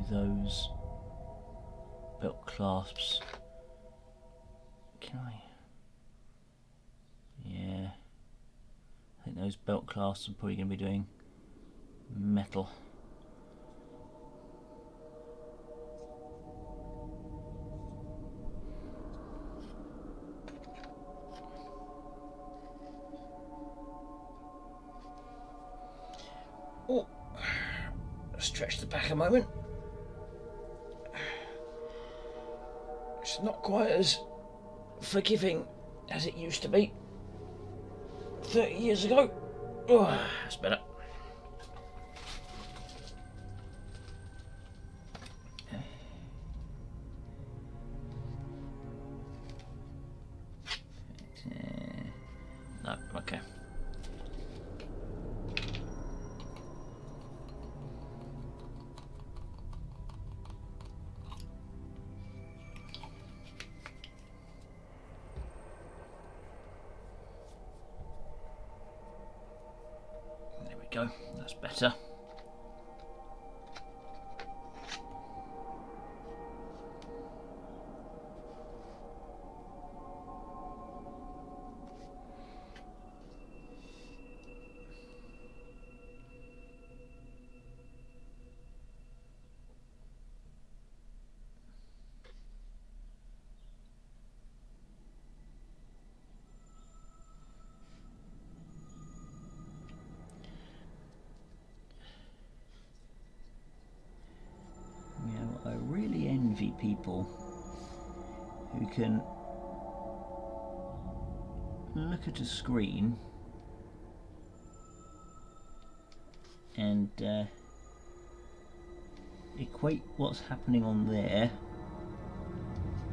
those belt clasps. Can I? Yeah. I think those belt clasps are probably going to be doing metal. Oh, stretch the back a moment. It's not quite as forgiving as it used to be 30 years ago. Oh, that's better. No, okay. There we go, that's better. I really envy people who can look at a screen and equate what's happening on there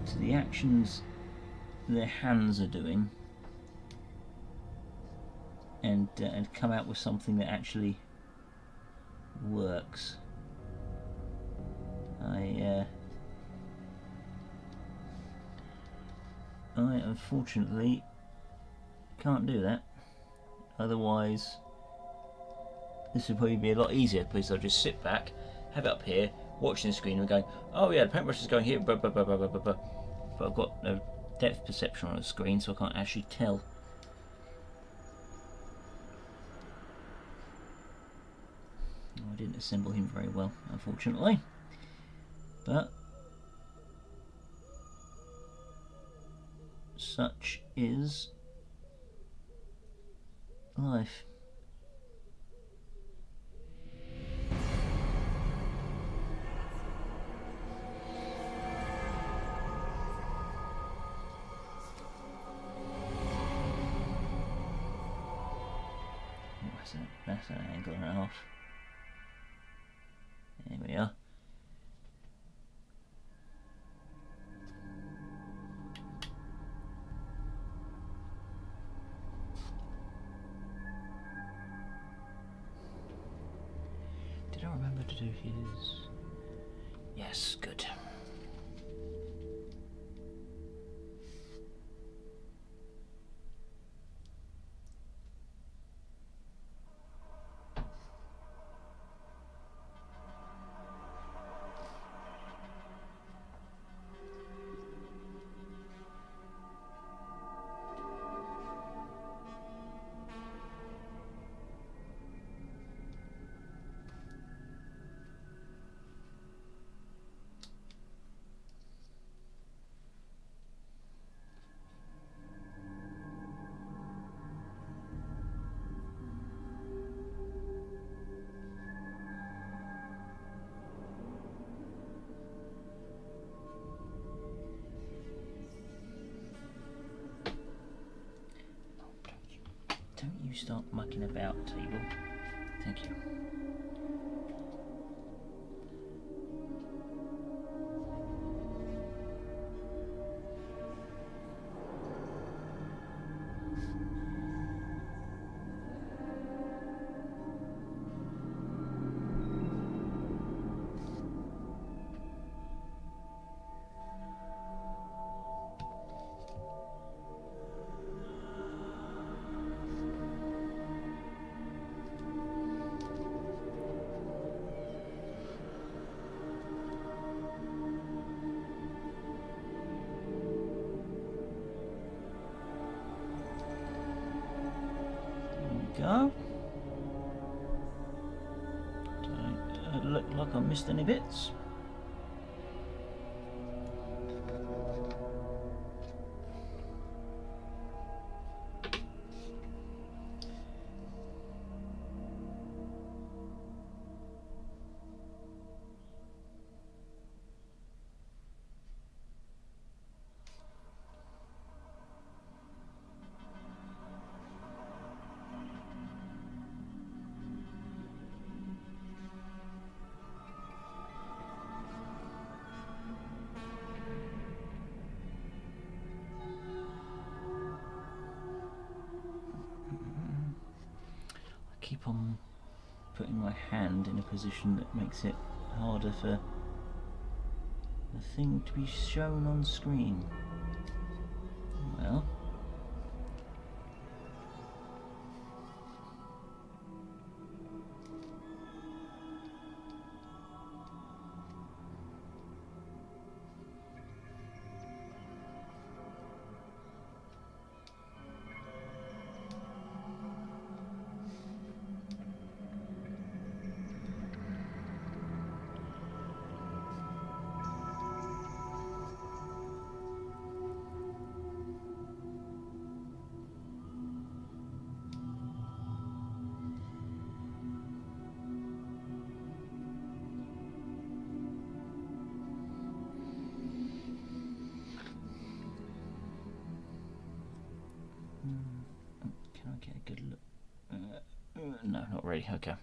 to the actions their hands are doing, and come out with something that actually works. I unfortunately can't do that. Otherwise, this would probably be a lot easier, because I'll just sit back, have it up here, watching the screen and going, oh yeah, the paintbrush is going here, blah, blah, blah, blah, blah, blah. But I've got no depth perception on the screen, so I can't actually tell. I didn't assemble him very well, unfortunately. But such is life. That's an angle and a half. There we are. Did I remember to do his? Yes, good. Don't you start mucking about, table. Thank you. go. Don't look like I missed any bits. Keep on putting my hand in a position that makes it harder for the thing to be shown on screen. Well, can I get a good look? No, not really. Okay.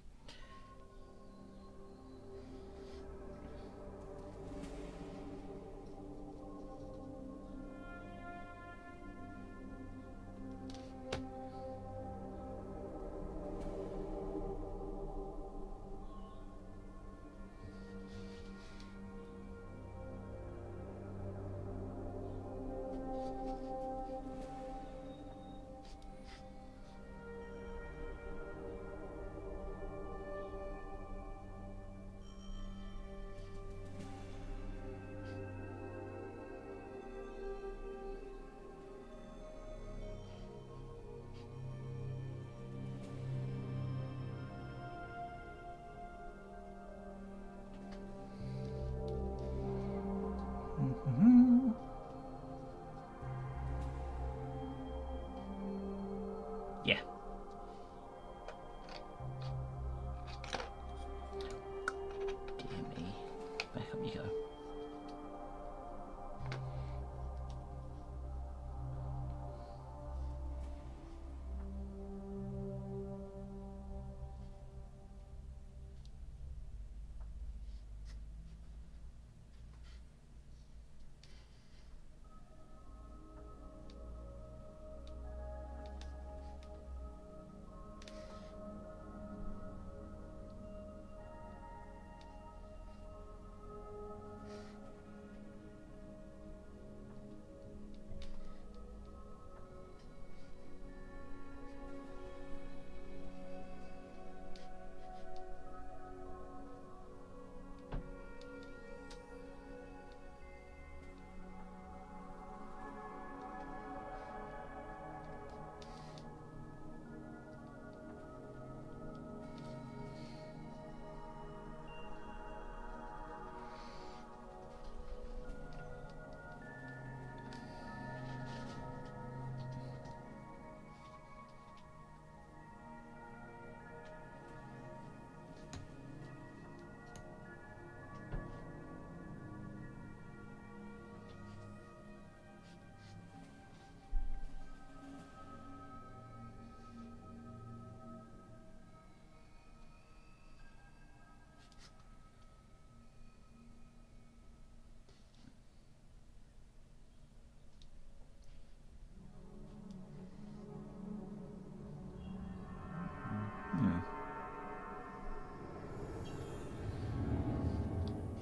Yeah. Dear me. Back up you go.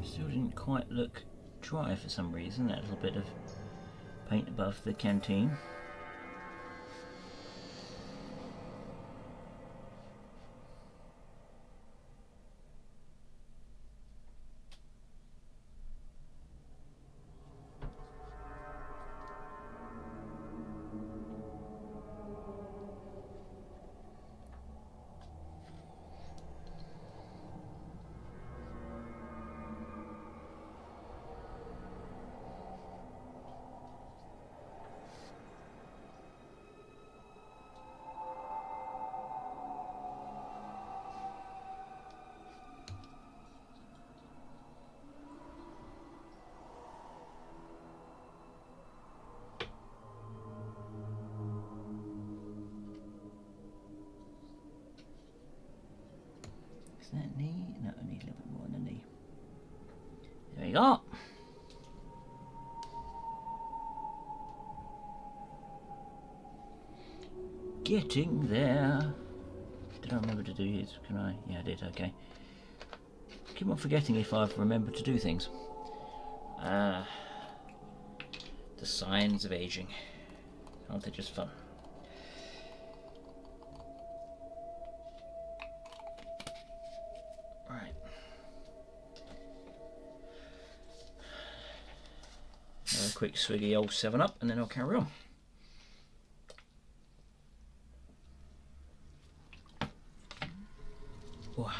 Still didn't quite look dry for some reason, that little bit of paint above the canteen. Is that knee? No, I need a little bit more than the knee. There we go. Getting there. Did I remember to do his? Can I? Yeah, I did. Okay. Keep on forgetting if I've remembered to do things. The signs of aging. Aren't they just fun? Right. A quick swiggy old 7-Up and then I'll carry on. Wow.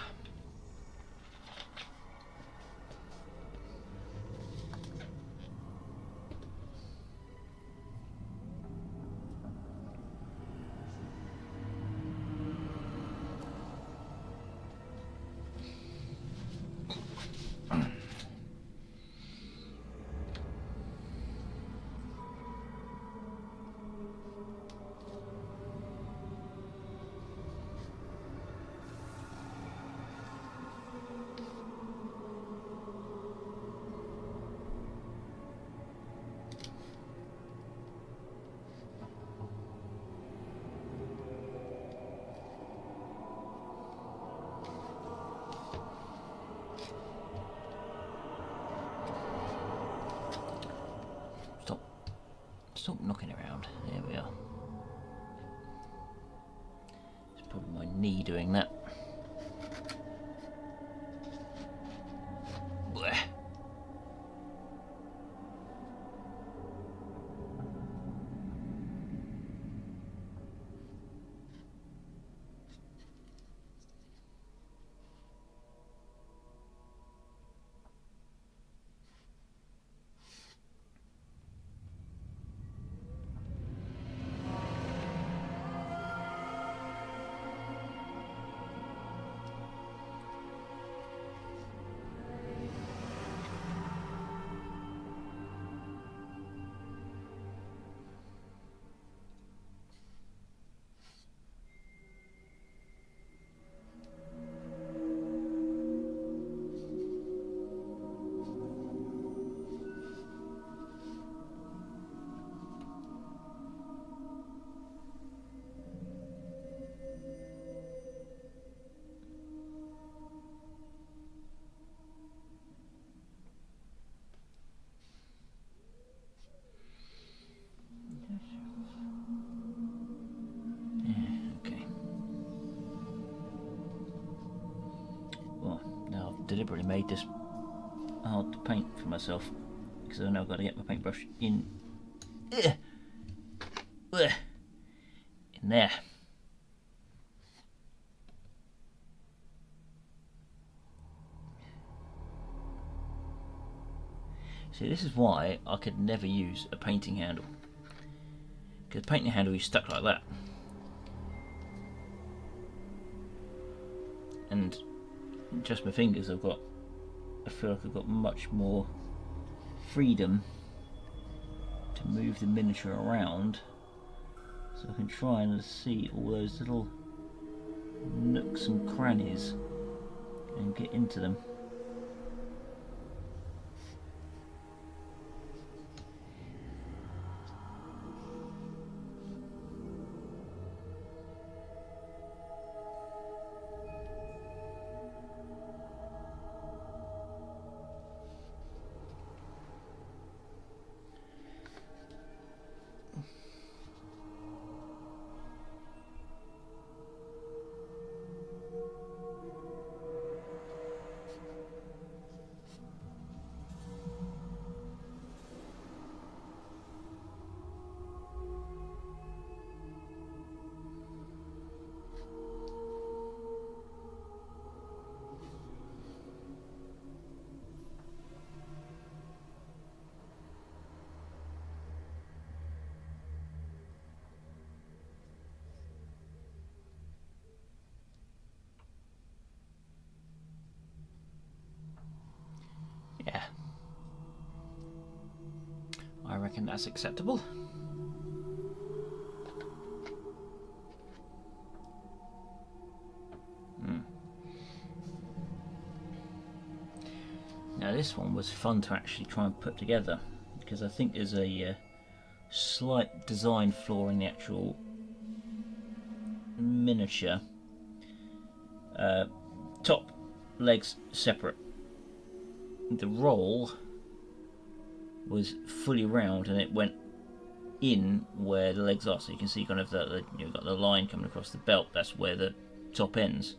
Stop knocking around. There we are. It's probably my knee doing that. Blech. Deliberately made this hard to paint for myself because I know I've got to get my paintbrush in there. See, this is why I could never use a painting handle, because the painting handle is stuck like that, and just my fingers, I feel like I've got much more freedom to move the miniature around, so I can try and see all those little nooks and crannies and get into them. Yeah, I reckon that's acceptable. this one was fun to actually try and put together, because I think there's a slight design flaw in the actual miniature. Top legs separate. The roll was fully round and it went in where the legs are, so you can see kind of you've got the line coming across the belt. That's where the top ends.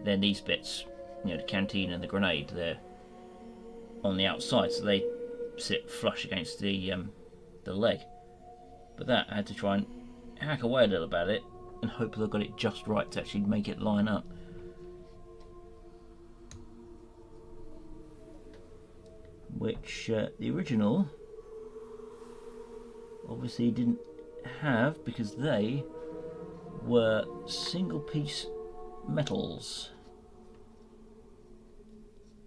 Then these bits, the canteen and the grenade, they're on the outside, so they sit flush against the leg. But that I had to try and hack away a little about it and hope that I got it just right to actually make it line up. Which the original obviously didn't have, because they were single piece metals.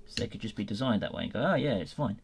So they could just be designed that way and go, oh yeah, it's fine.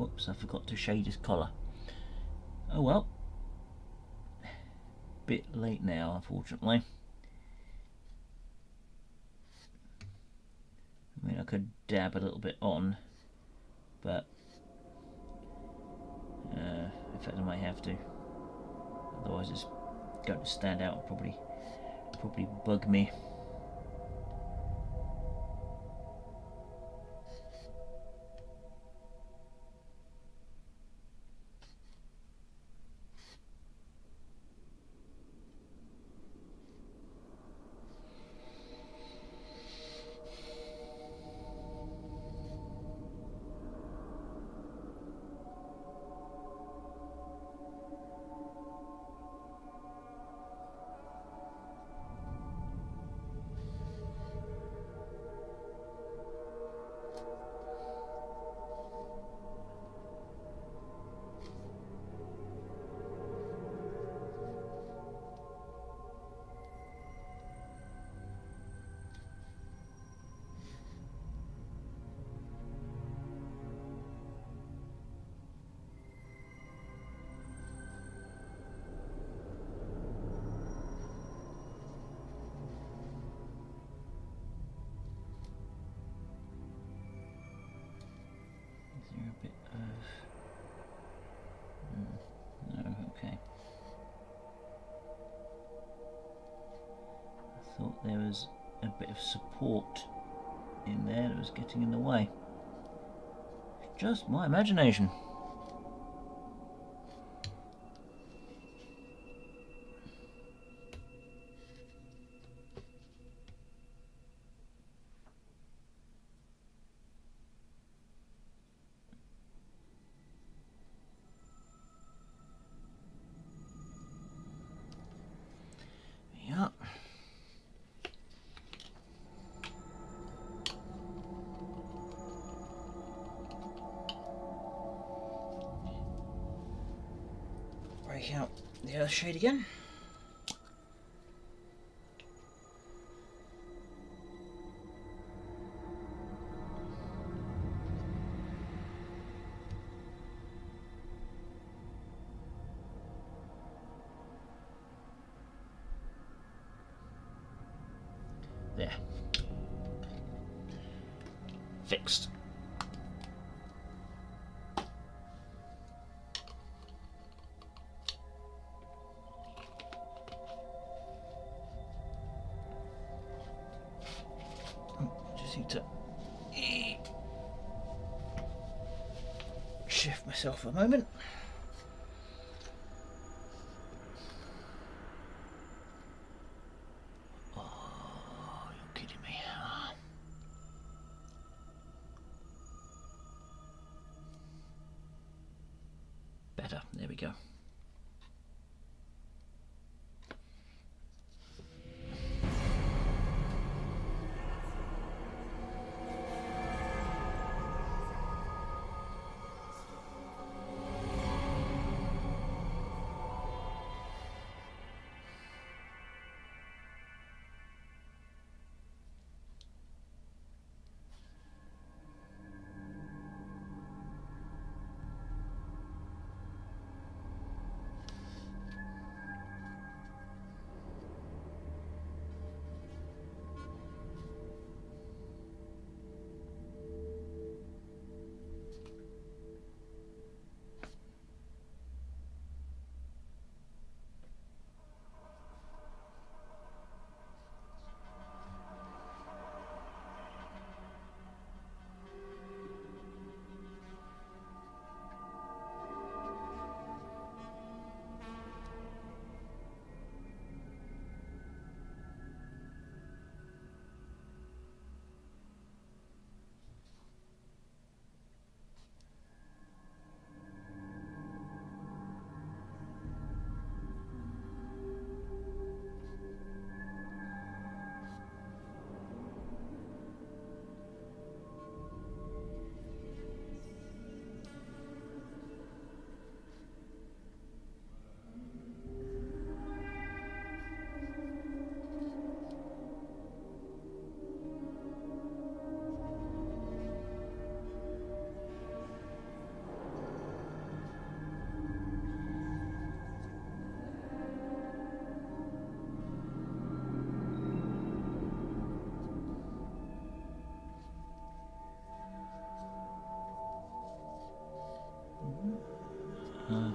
Whoops, I forgot to shade his collar. Oh well. Bit late now, unfortunately. I mean, I could dab a little bit on, but in fact I might have to. Otherwise it's going to stand out and probably bug me. No, okay. I thought there was a bit of support in there that was getting in the way. Just my imagination. Yeah. Break out the earth shade again. There. Fixed. Just need to shift myself a moment. Oh, you're kidding me. Better. There we go.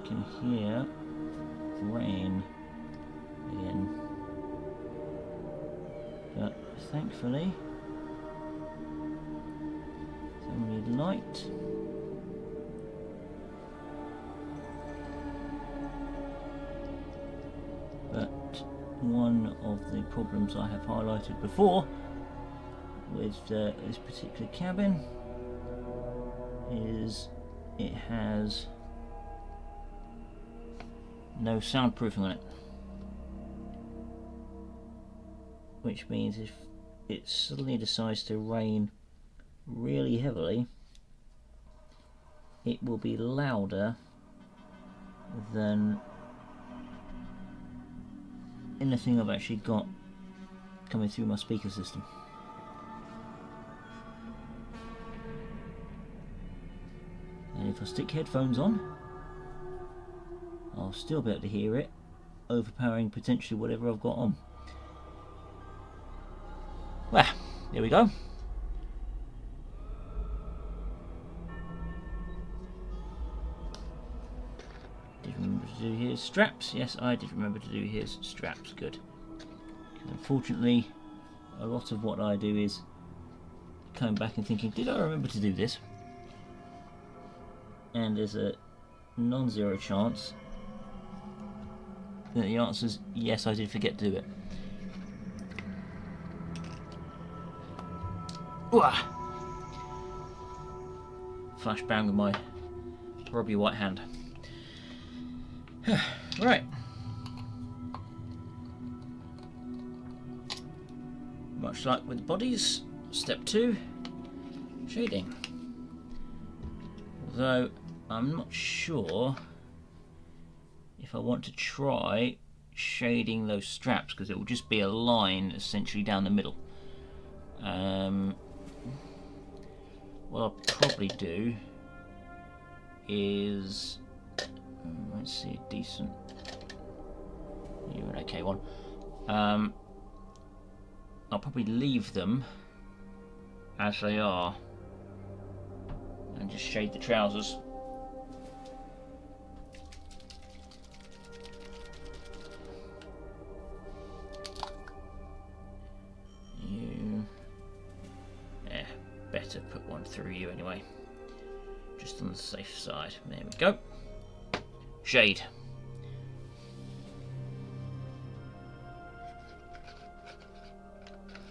can hear rain again. But thankfully, it's only light. But one of the problems I have highlighted before with this particular cabin is it has no soundproofing on it, which means if it suddenly decides to rain really heavily, it will be louder than anything I've actually got coming through my speaker system. And if I stick headphones on, I'll still be able to hear it, overpowering potentially whatever I've got on. Well, there we go. Did remember to do his straps? Yes, I did remember to do his straps. Good. Unfortunately, a lot of what I do is coming back and thinking, did I remember to do this? And there's a non-zero chance that the answer is yes, I did forget to do it. Ooh-ah. Flash bang with my rubby white hand. Right. Much like with bodies, step 2, shading. Although I'm not sure if I want to try shading those straps, because it will just be a line essentially down the middle. What I'll probably do is, let's see, a decent, you're an okay one. I'll probably leave them as they are and just shade the trousers. Better put one through you anyway, just on the safe side. There we go. Shade.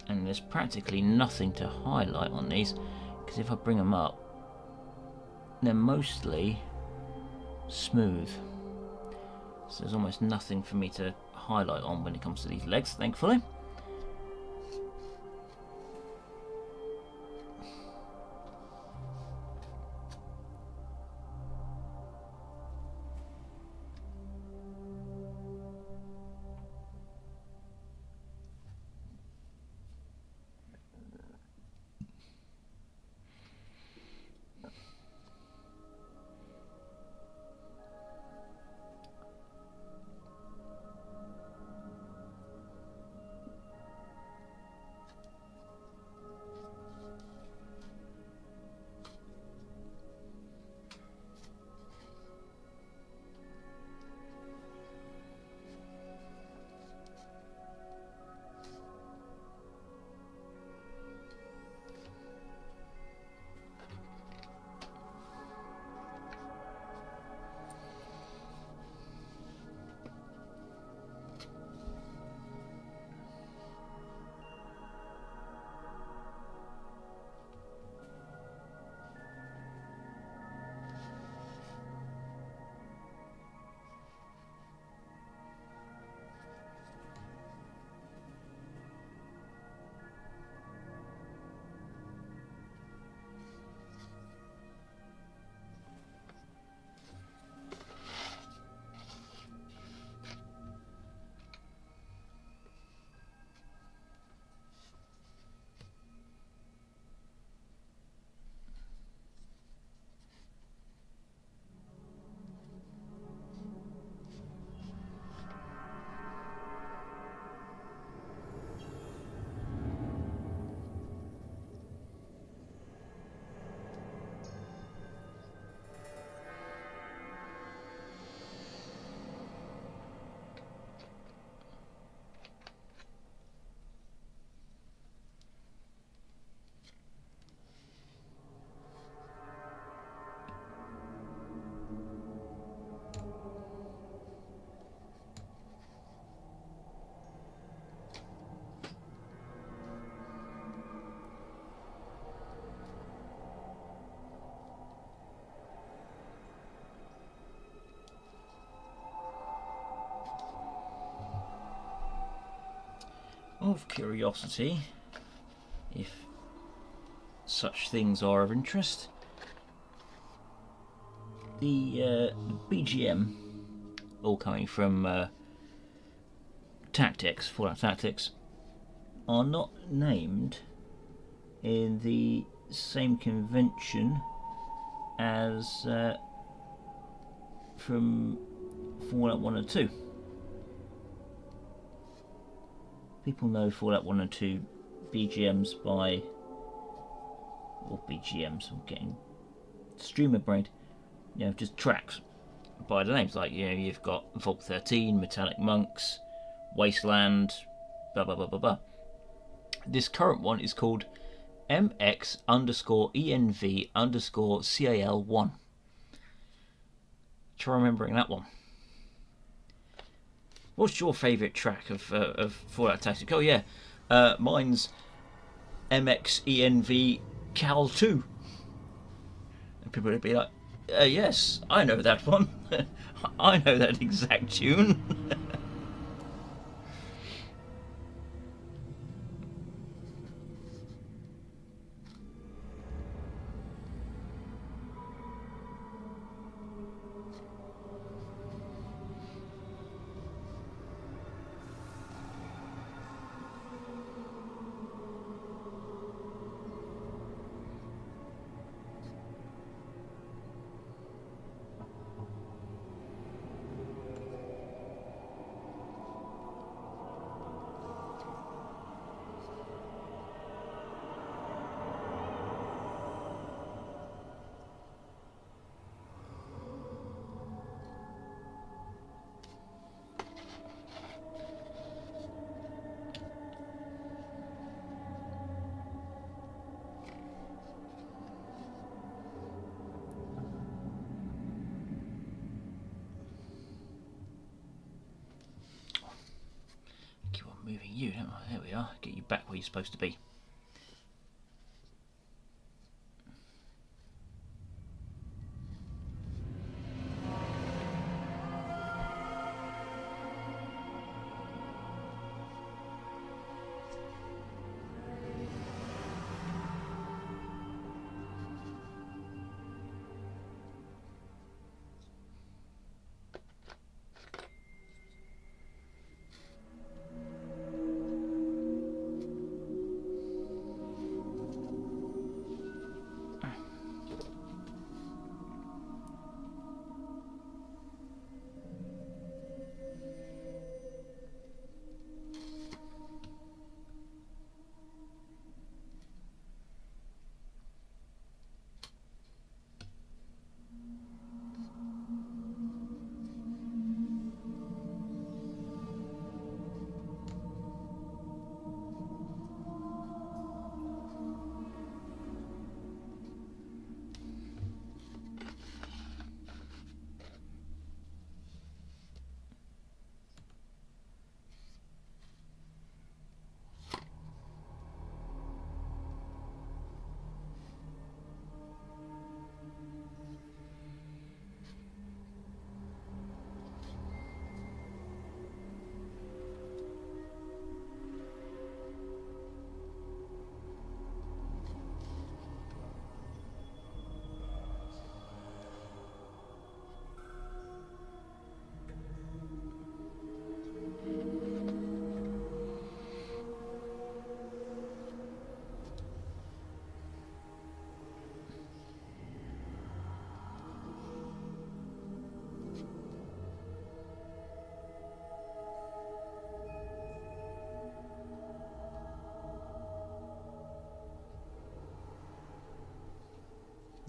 And there's practically nothing to highlight on these, because if I bring them up, they're mostly smooth, so there's almost nothing for me to highlight on when it comes to these legs, thankfully. of curiosity, if such things are of interest, the BGM, all coming from Tactics, Fallout Tactics, are not named in the same convention as from Fallout 1 and 2. People know Fallout 1 and 2 BGMs by, or BGMs, I'm getting streamer brained, you know, just tracks by the names. Like, you know, you've got Vault 13, Metallic Monks, Wasteland, blah blah blah blah blah. This current one is called MX_ENV_CAL1. Try remembering that one. What's your favourite track of Fallout Tactics? Oh yeah, mine's MXENV_CAL2. And people would be like, yes, I know that one. I know that exact tune. Moving you, don't I? There we are. Get you back where you're supposed to be.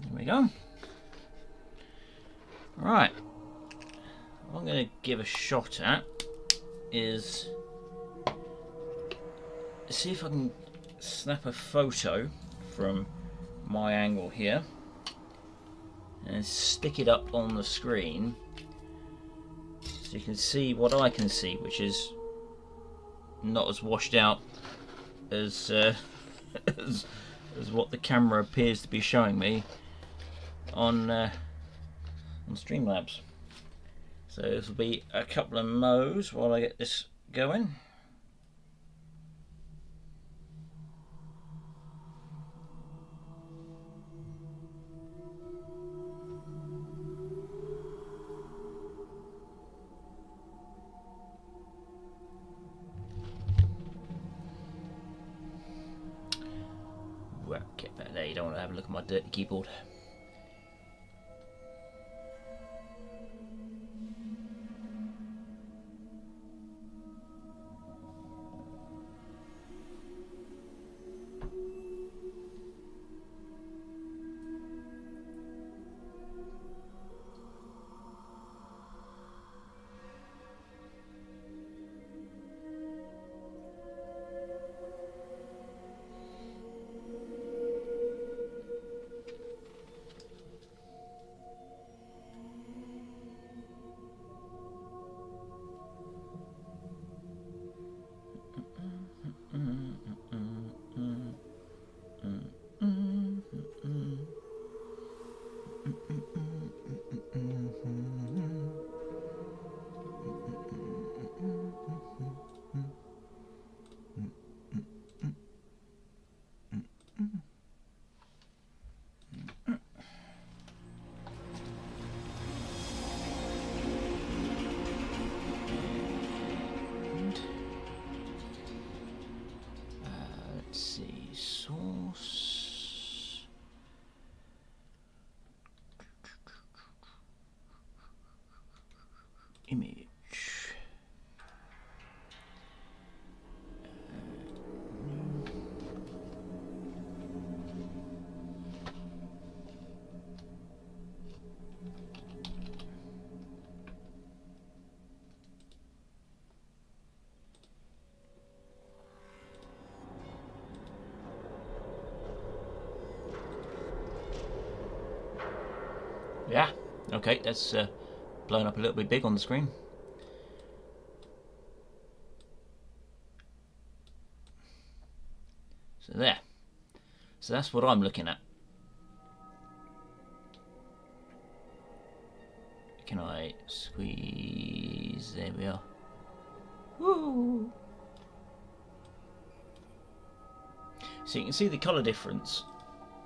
There we go. Right. What I'm going to give a shot at is see if I can snap a photo from my angle here and stick it up on the screen so you can see what I can see, which is not as washed out as as what the camera appears to be showing me on Streamlabs. So this will be a couple of mows while I get this going. Get back there, you don't want to have a look at my dirty keyboard. Image. Yeah, okay, that's blown up a little bit big on the screen. So there. So that's what I'm looking at. Can I squeeze? There we are. Woo! So you can see the colour difference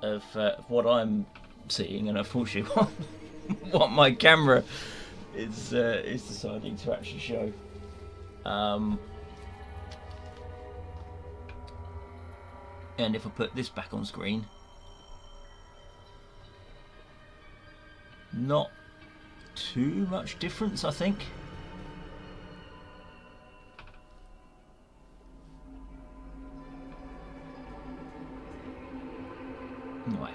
of what I'm seeing, and unfortunately what my camera is deciding to actually show. And if I put this back on screen, not too much difference, I think. Anyway,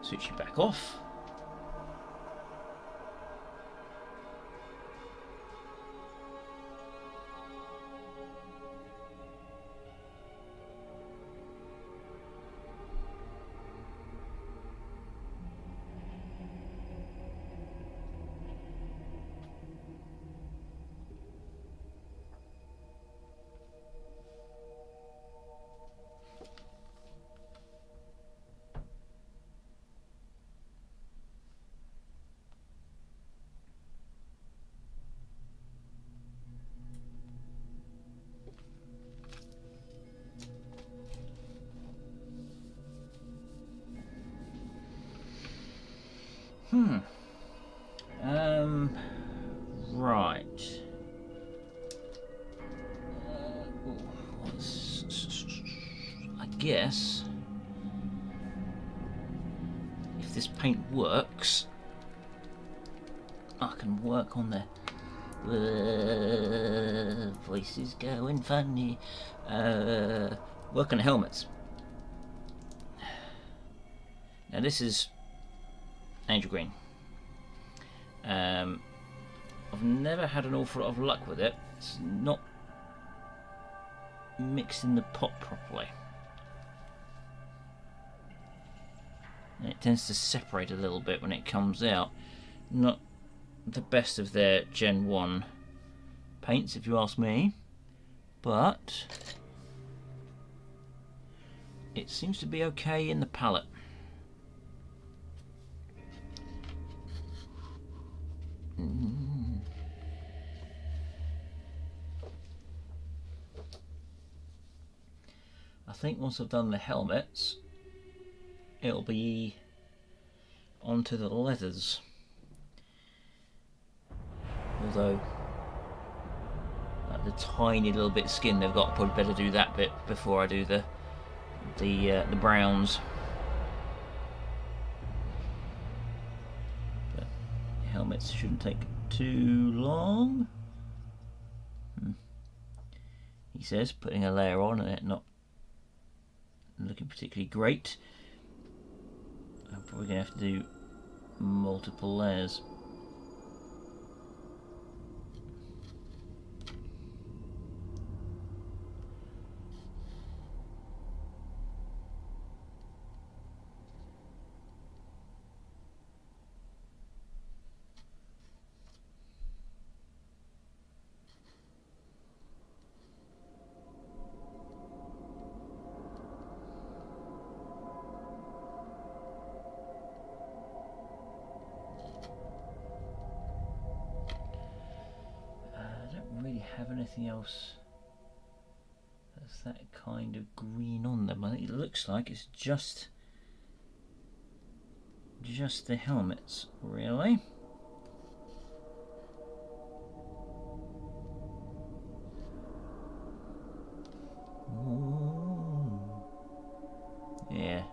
switch it back off. Right. I guess if this paint works, I can work on the voice is going funny. Work on the helmets. Now this is Angel Green. I've never had an awful lot of luck with it. It's not mixed in the pot properly. And it tends to separate a little bit when it comes out. Not the best of their Gen 1 paints, if you ask me, but it seems to be okay in the palette. I think once I've done the helmets, it'll be onto the leathers. Although, like the tiny little bit of skin they've got, I'll probably better do that bit before I do the browns. helmets shouldn't take too long. He says, putting a layer on and it not looking particularly great. I'm probably going to have to do multiple layers. Have anything else that's that kind of green on them. I think it looks like it's just the helmets, really. Ooh. Yeah.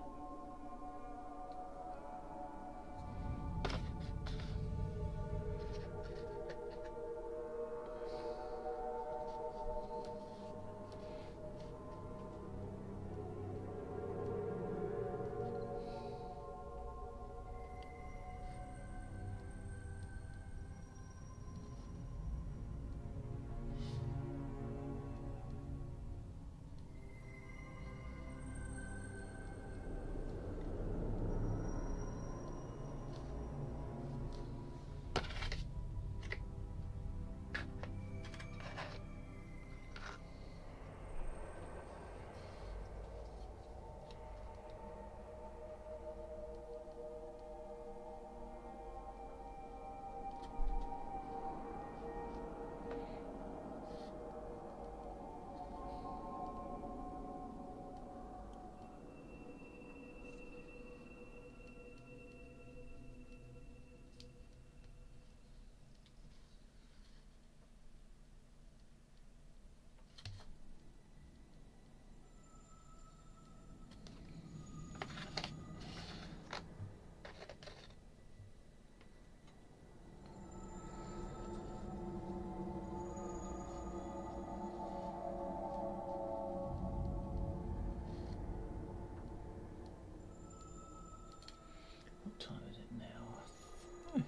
What time is it now?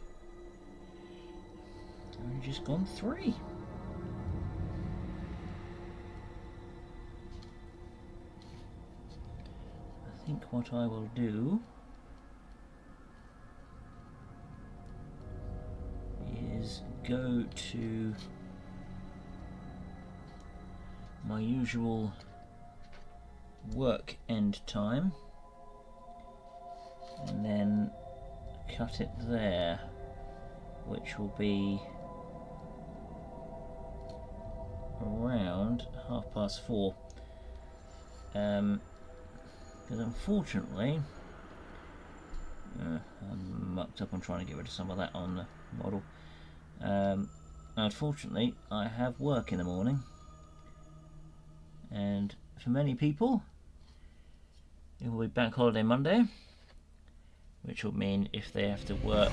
Only just gone 3. I think what I will do is go to my usual work end time and then cut it there, which will be around 4:30. Because unfortunately, I'm mucked up on trying to get rid of some of that on the model. Unfortunately, I have work in the morning, and for many people, it will be Bank Holiday Monday, which will mean if they have to work,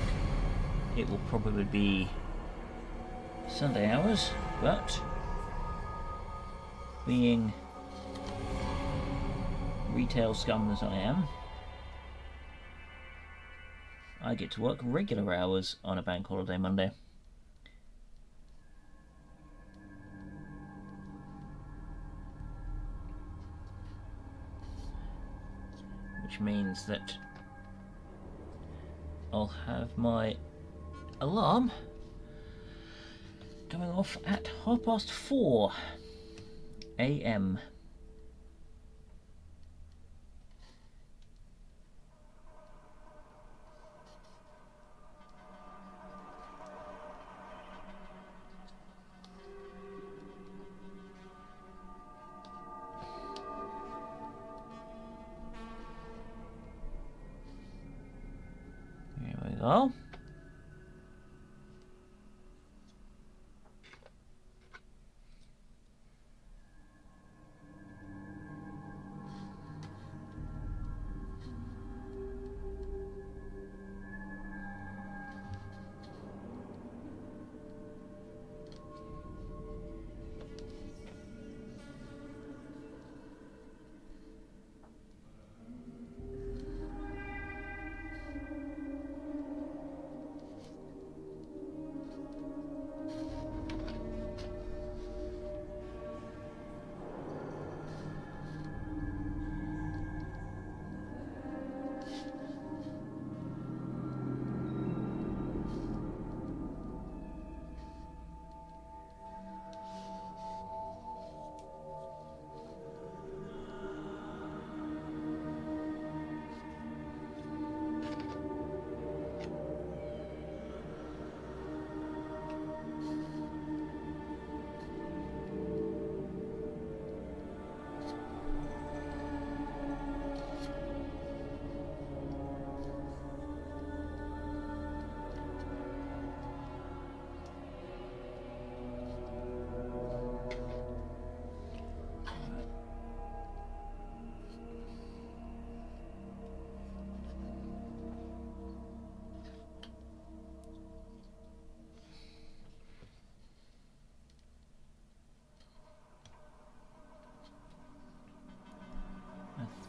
it will probably be Sunday hours, but being retail scum as I am, I get to work regular hours on a Bank Holiday Monday. Which means that I'll have my alarm going off at 4:30 AM. Here we go.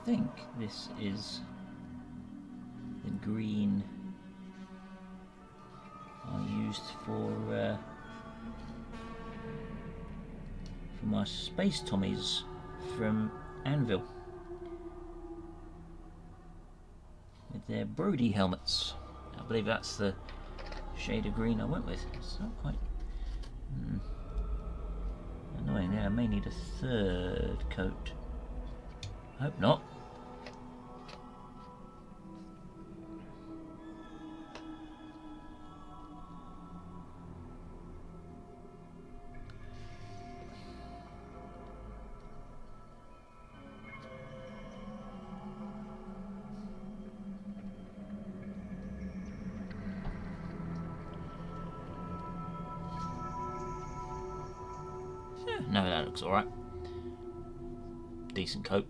think this is the green I used for my Space Tommies from Anvil with their Brody helmets. I believe that's the shade of green I went with. It's not quite annoying there. I may need a third coat. I hope not. No, that looks alright. Decent coat.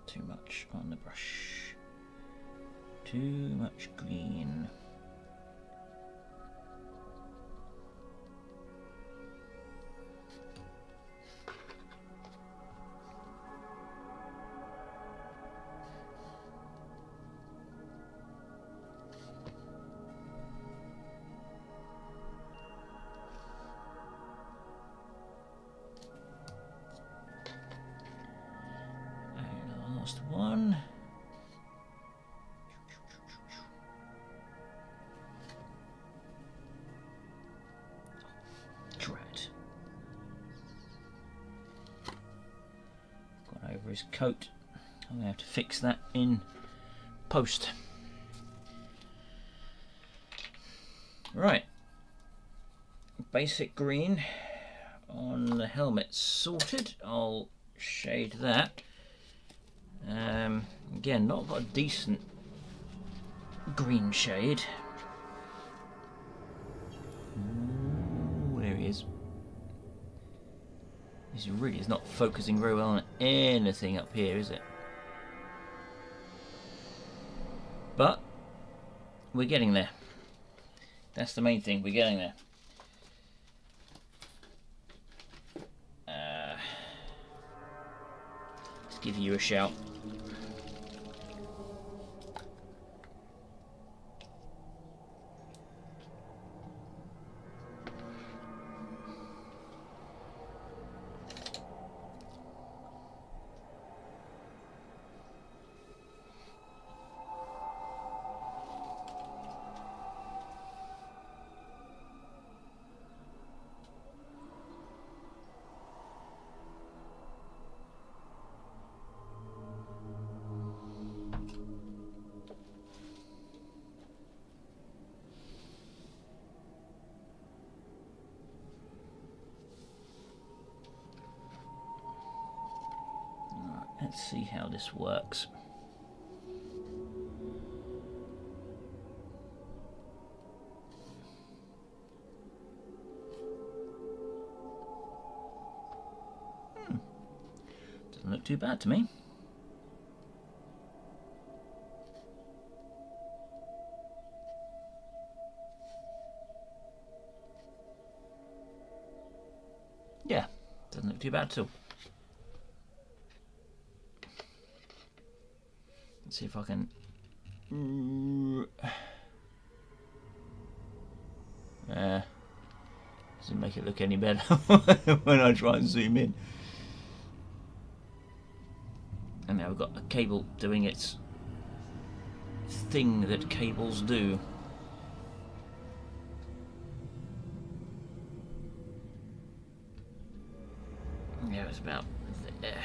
Too much on the brush. Too much green. Last one. Dread. Gone over his coat. I'm going to have to fix that in post. Right. Basic green on the helmet sorted. I'll shade that. Again, not got a decent green shade. Ooh, there he is. This really is not focusing very well on anything up here, is it? But we're getting there. That's the main thing, we're getting there. Let's give you a shout. Let's see how this works. Doesn't look too bad to me. Yeah, doesn't look too bad at all. Let's see if I can. Doesn't make it look any better when I try and zoom in. And now we've got a cable doing its thing that cables do. Yeah, it's about there.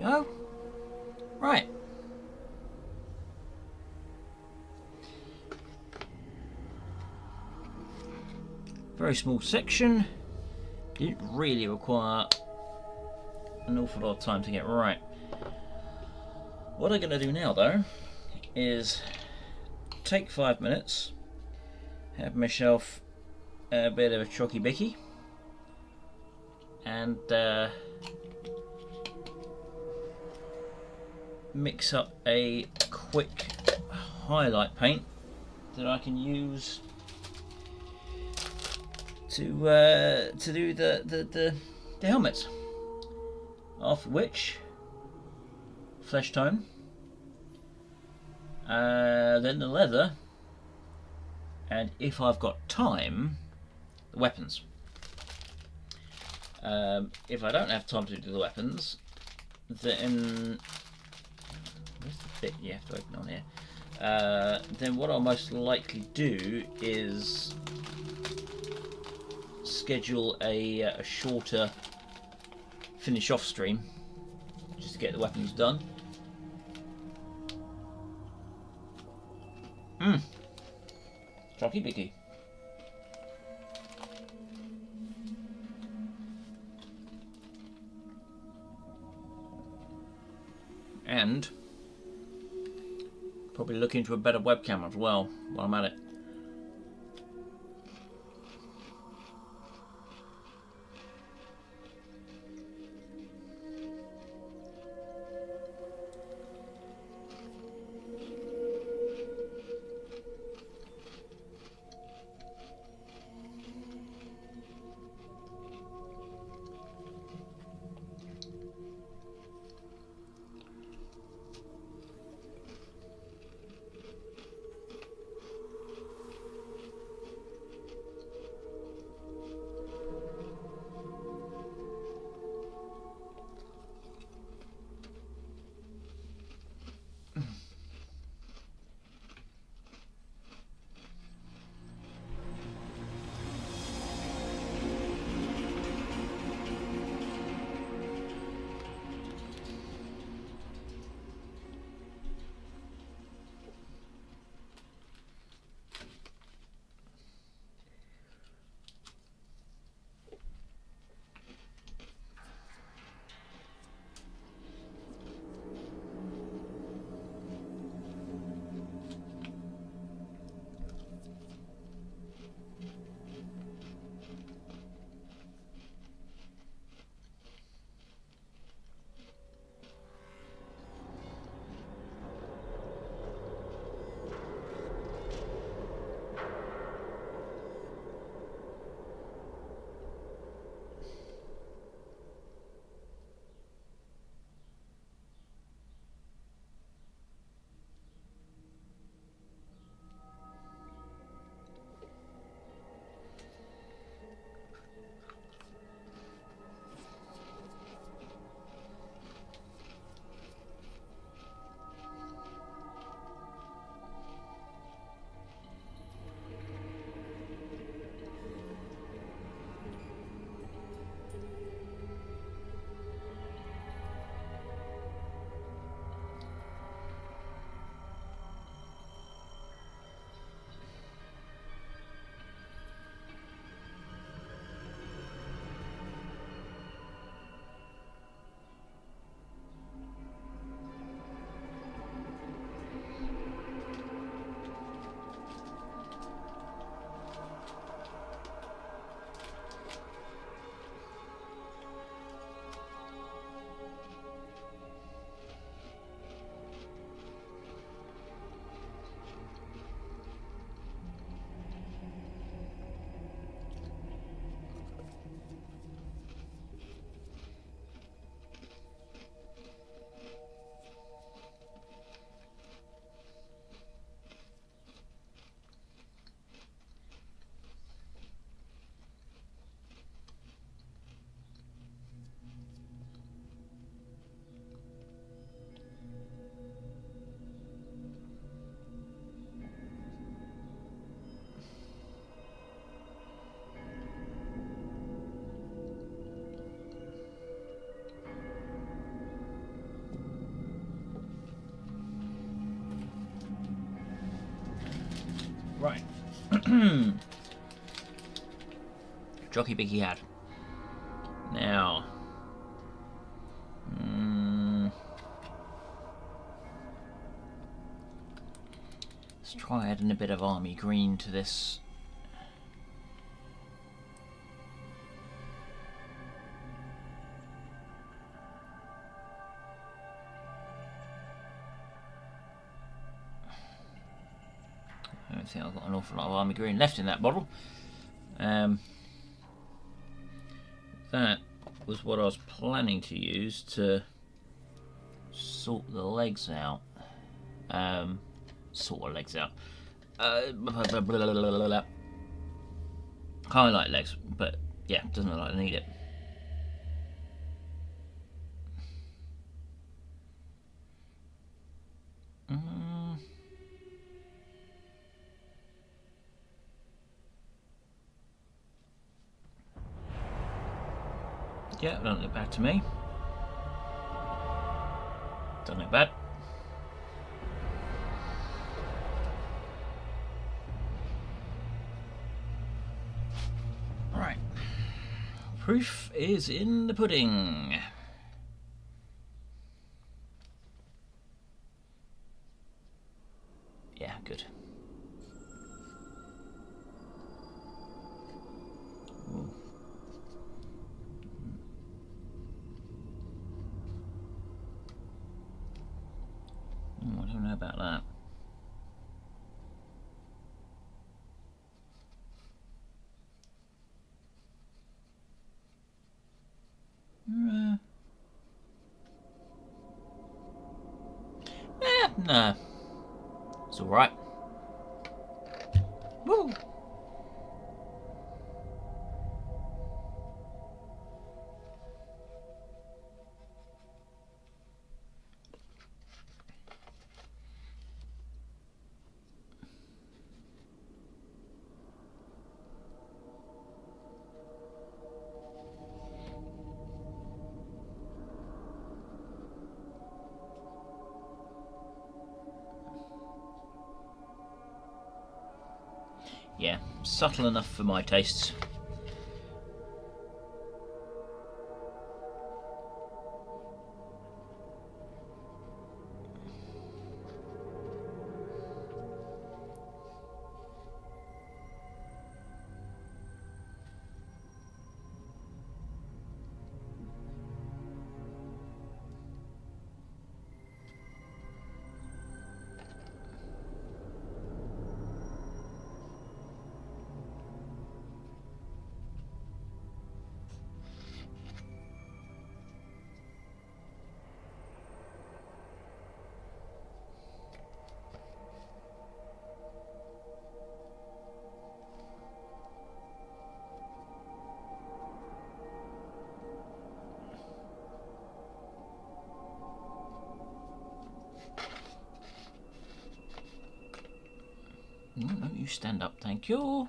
Go. Right. Very small section. Didn't really require an awful lot of time to get right. What I'm going to do now, though, is take 5 minutes, have myself a bit of a chocky bicky, and mix up a quick highlight paint that I can use to do the helmets. After which, flesh tone, then the leather, and if I've got time, the weapons. If I don't have time to do the weapons, then where's the bit you have to open on here? Then what I'll most likely do is schedule a shorter finish off stream just to get the weapons done. Chocky bicky. And probably look into a better webcam as well while I'm at it. Right. Jockey Bicky had. Now. Let's try adding a bit of army green to this. I don't think I've got an awful lot of army green left in that bottle. That was what I was planning to use to sort the legs out. Sort of legs out. Highlight legs, but yeah, doesn't look like I need it. Yeah, don't look bad to me. Don't look bad. Right. Proof is in the pudding. I don't know about that. Nah. It's alright. Woo! Yeah, subtle enough for my tastes. No, you stand up, thank you.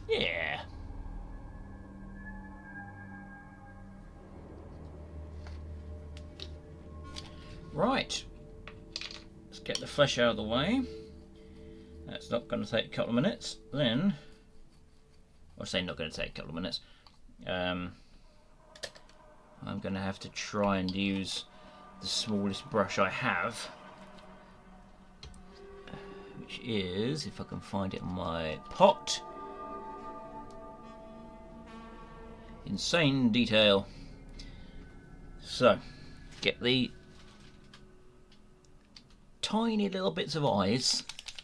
Yeah. Right. Let's get the flesh out of the way. That's not going to take a couple of minutes. Then, I say not going to take a couple of minutes. I'm going to have to try and use the smallest brush I have, which is, if I can find it in my pot, insane detail. So, get the tiny little bits of eyes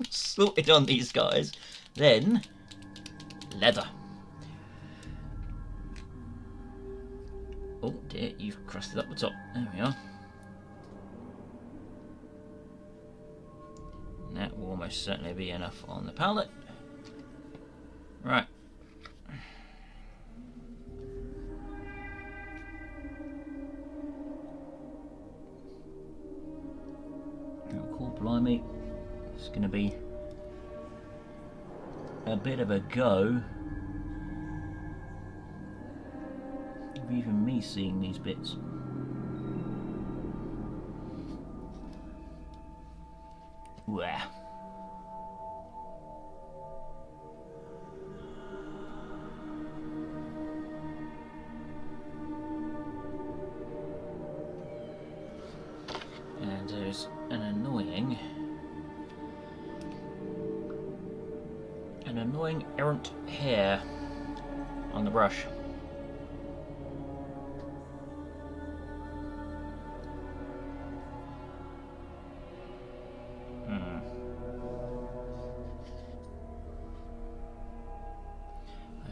sorted on these guys, then leather. Oh dear, you've crusted up the top. There we are. That will almost certainly be enough on the palette. Right. Oh, cool, blimey. It's going to be a bit of a go of even me seeing these bits. Wah. And there's an annoying errant hare on the brush.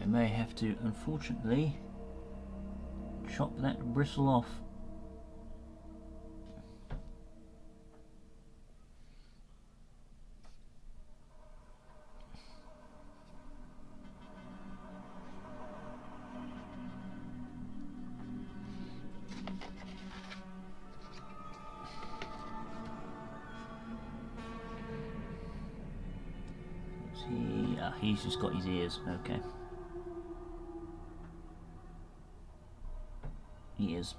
I may have to, unfortunately, chop that bristle off. He's just got his ears, okay. Ears.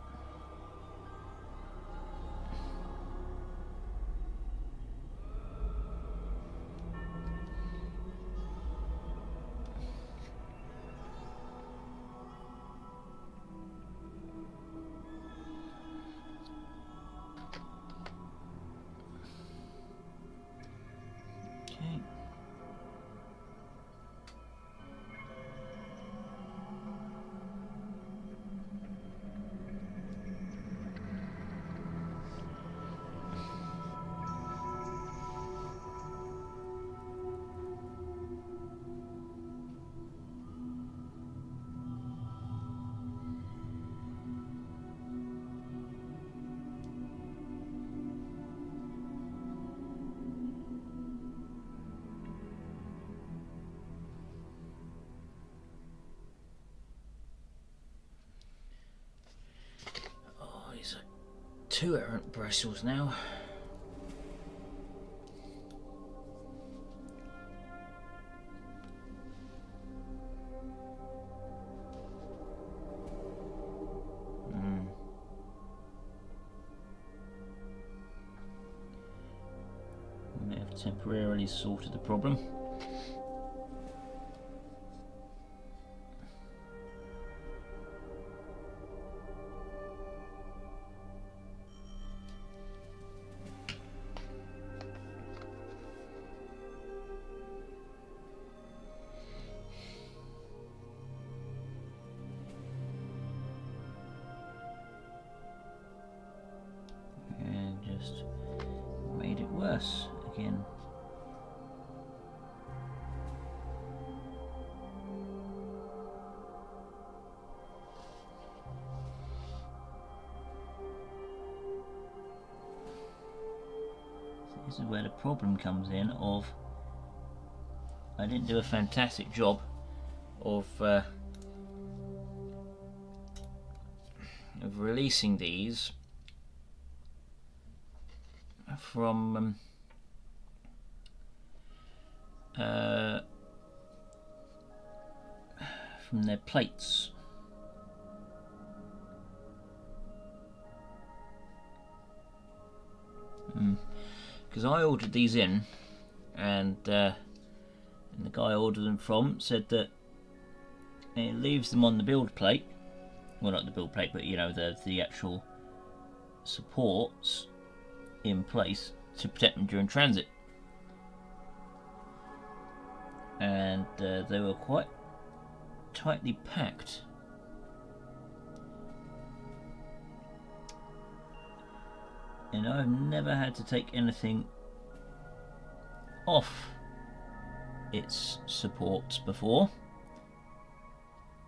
Okay. These are 2 errant bristles now. May have temporarily sorted the problem. Worse again. So this is where the problem comes in of I didn't do a fantastic job of releasing these from their plates. Because I ordered these in, and the guy I ordered them from said that it leaves them on the build plate. Well, not the build plate, but you know, the actual supports in place to protect them during transit. And they were quite tightly packed. And I've never had to take anything off its supports before,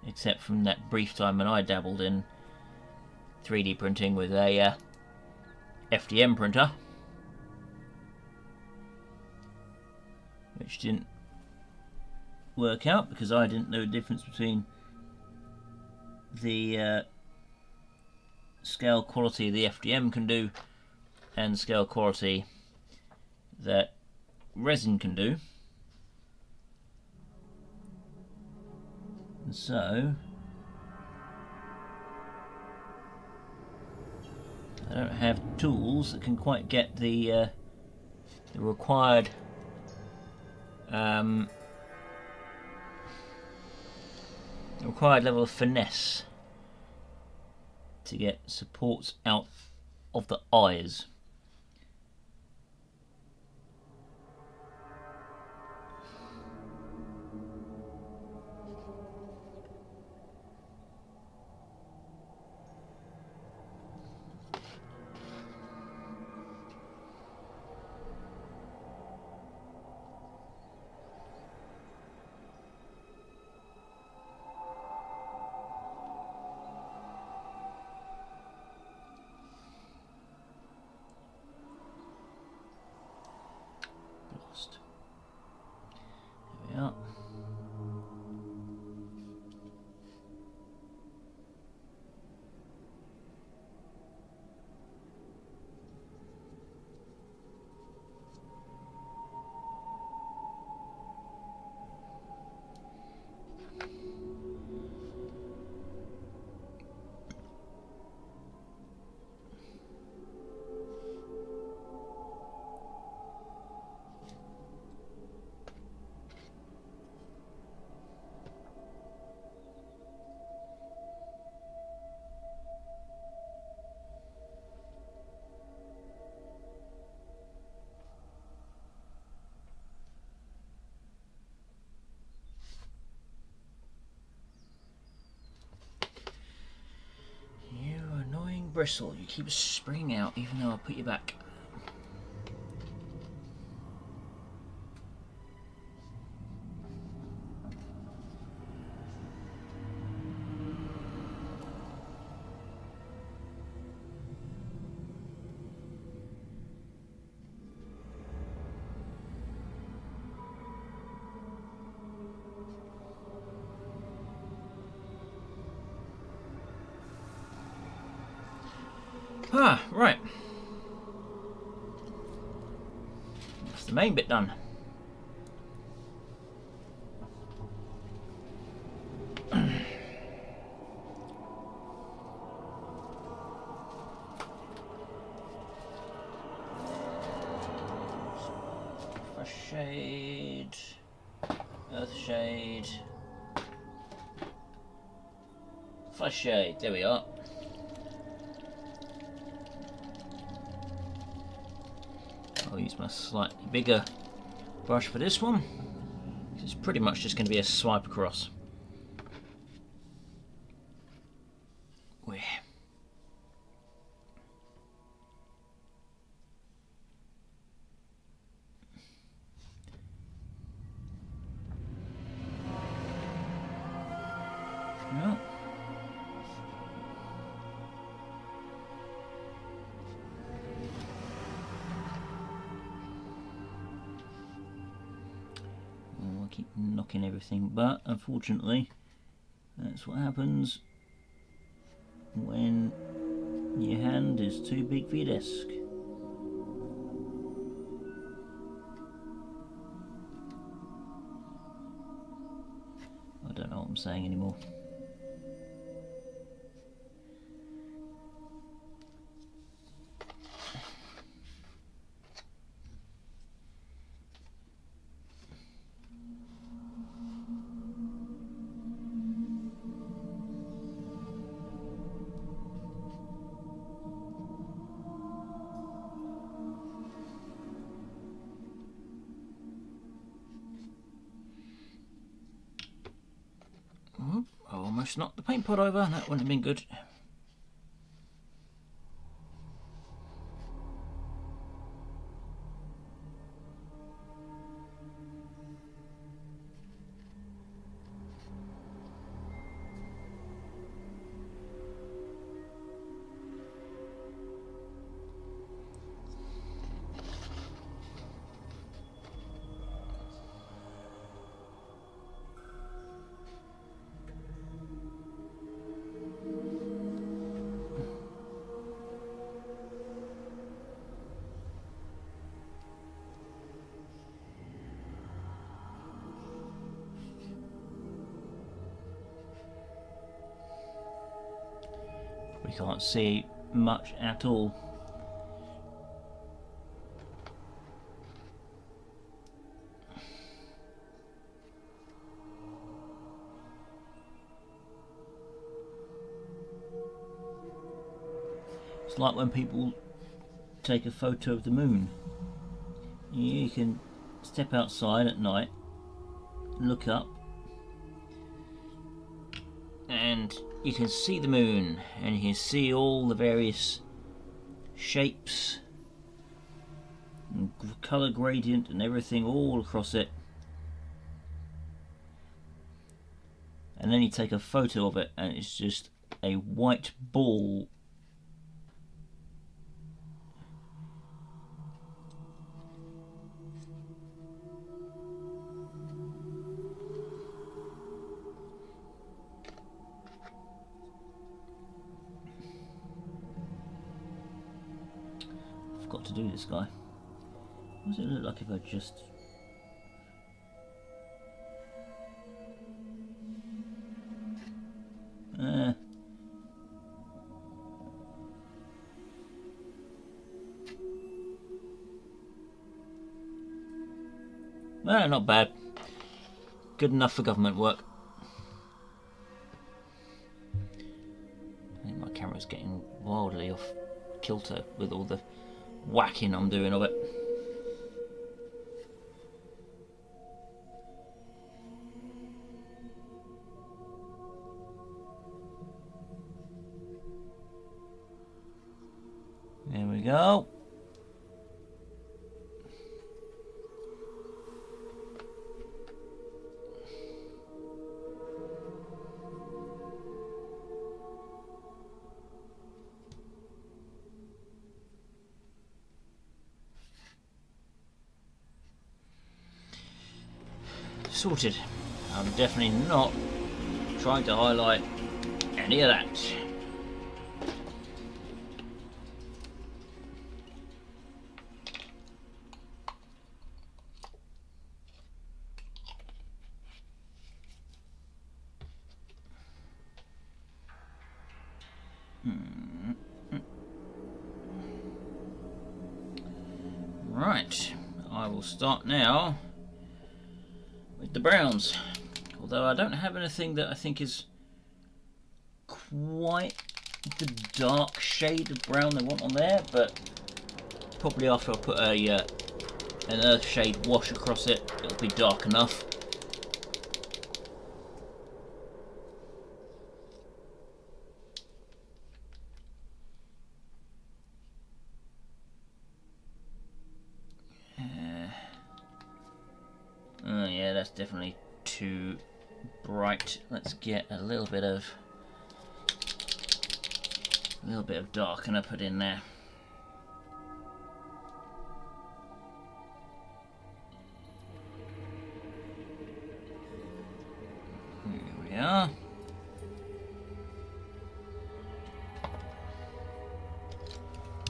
except from that brief time when I dabbled in 3D printing with a FDM printer, which didn't work out because I didn't know the difference between the scale quality the FDM can do and scale quality that resin can do. And so I don't have tools that can quite get the required level of finesse to get supports out of the eyes. Lost. There we are. Bristle, you keep springing out even though I put you back. Ah, right. That's the main bit done. Fresh shade, earth shade, flesh shade. There we are. I'll use my slightly bigger brush for this one. It's pretty much just going to be a swipe across. Where? No. Keep knocking everything, but unfortunately that's what happens when your hand is too big for your desk. I don't know what I'm saying anymore. I almost knocked the paint pot over. That wouldn't have been good. We can't see much at all. It's like when people take a photo of the moon. You can step outside at night, look up, and you can see the moon, and you can see all the various shapes and colour gradient and everything all across it. And then you take a photo of it and it's just a white ball. Got to do this guy. What does it look like if I just... not bad. Good enough for government work. I think my camera's getting wildly off kilter with all the whacking I'm doing of it. There we go. Sorted. I'm definitely not trying to highlight any of that. Right, I will start now with the browns, although I don't have anything that I think is quite the dark shade of brown they want on there, but probably after I put an earth shade wash across it, it'll be dark enough. Yeah, that's definitely too bright. Let's get a little bit of darkener put in there. Here we are.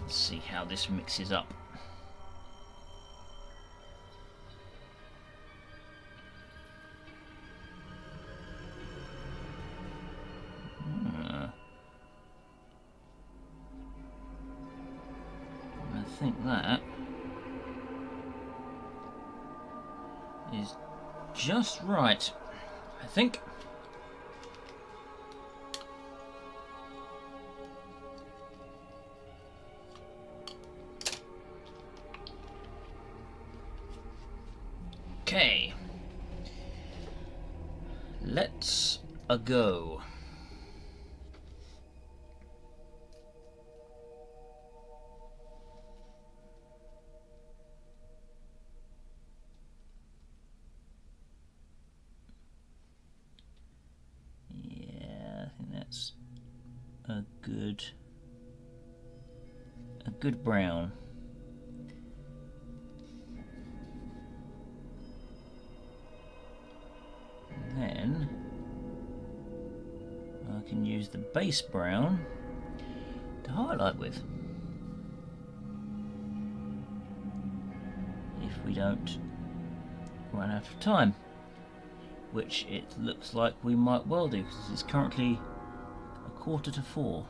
Let's see how this mixes up. I think that is just right, I think. Okay, let's go. A good brown. And then I can use the base brown to highlight with, if we don't run out of time, which it looks like we might well do, because it's currently 3:45.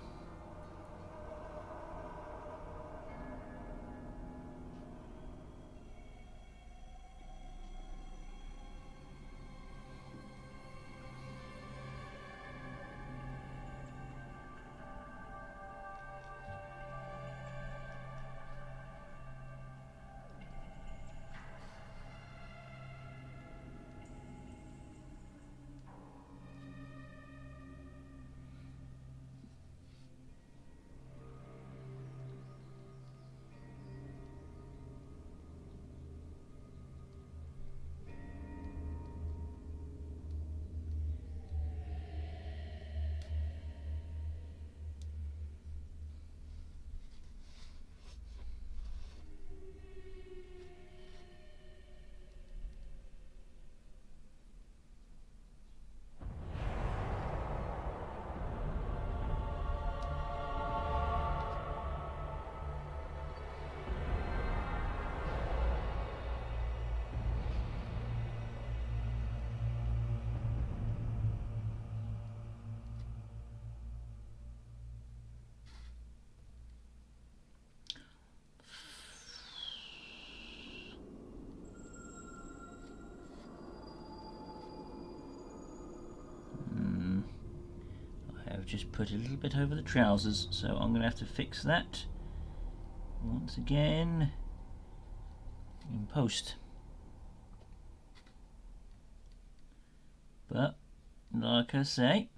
just put a little bit over the trousers, so I'm going to have to fix that once again in post. But like I say,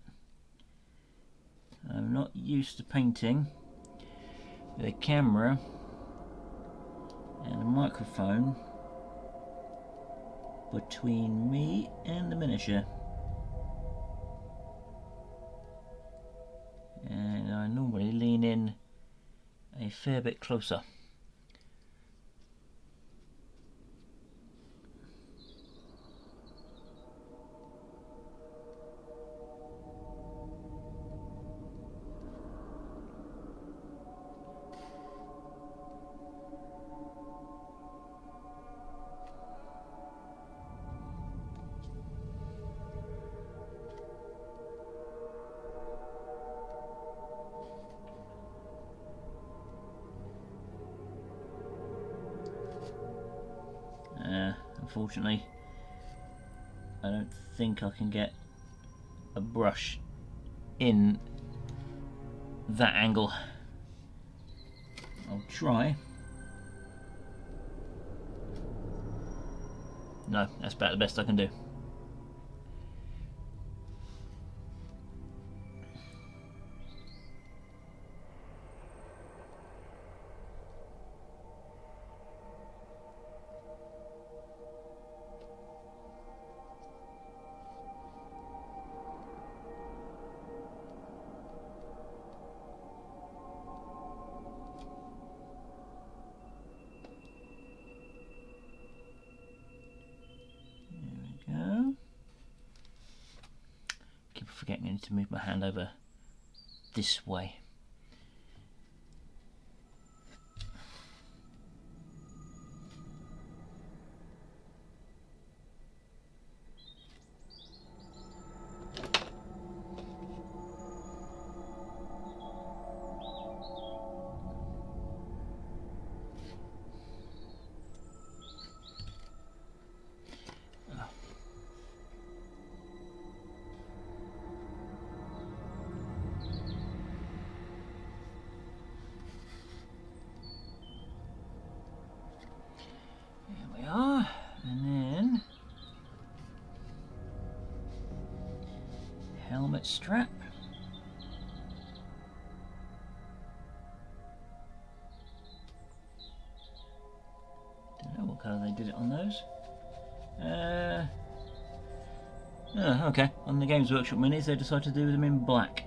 I'm not used to painting with a camera and a microphone between me and the miniature, and I normally lean in a fair bit closer. Unfortunately, I don't think I can get a brush in that angle. I'll try. No, that's about the best I can do. Forgetting I need to move my hand over this way. Helmet strap. Don't know what colour they did it on those. Oh, okay. On the Games Workshop minis, they decided to do them in black.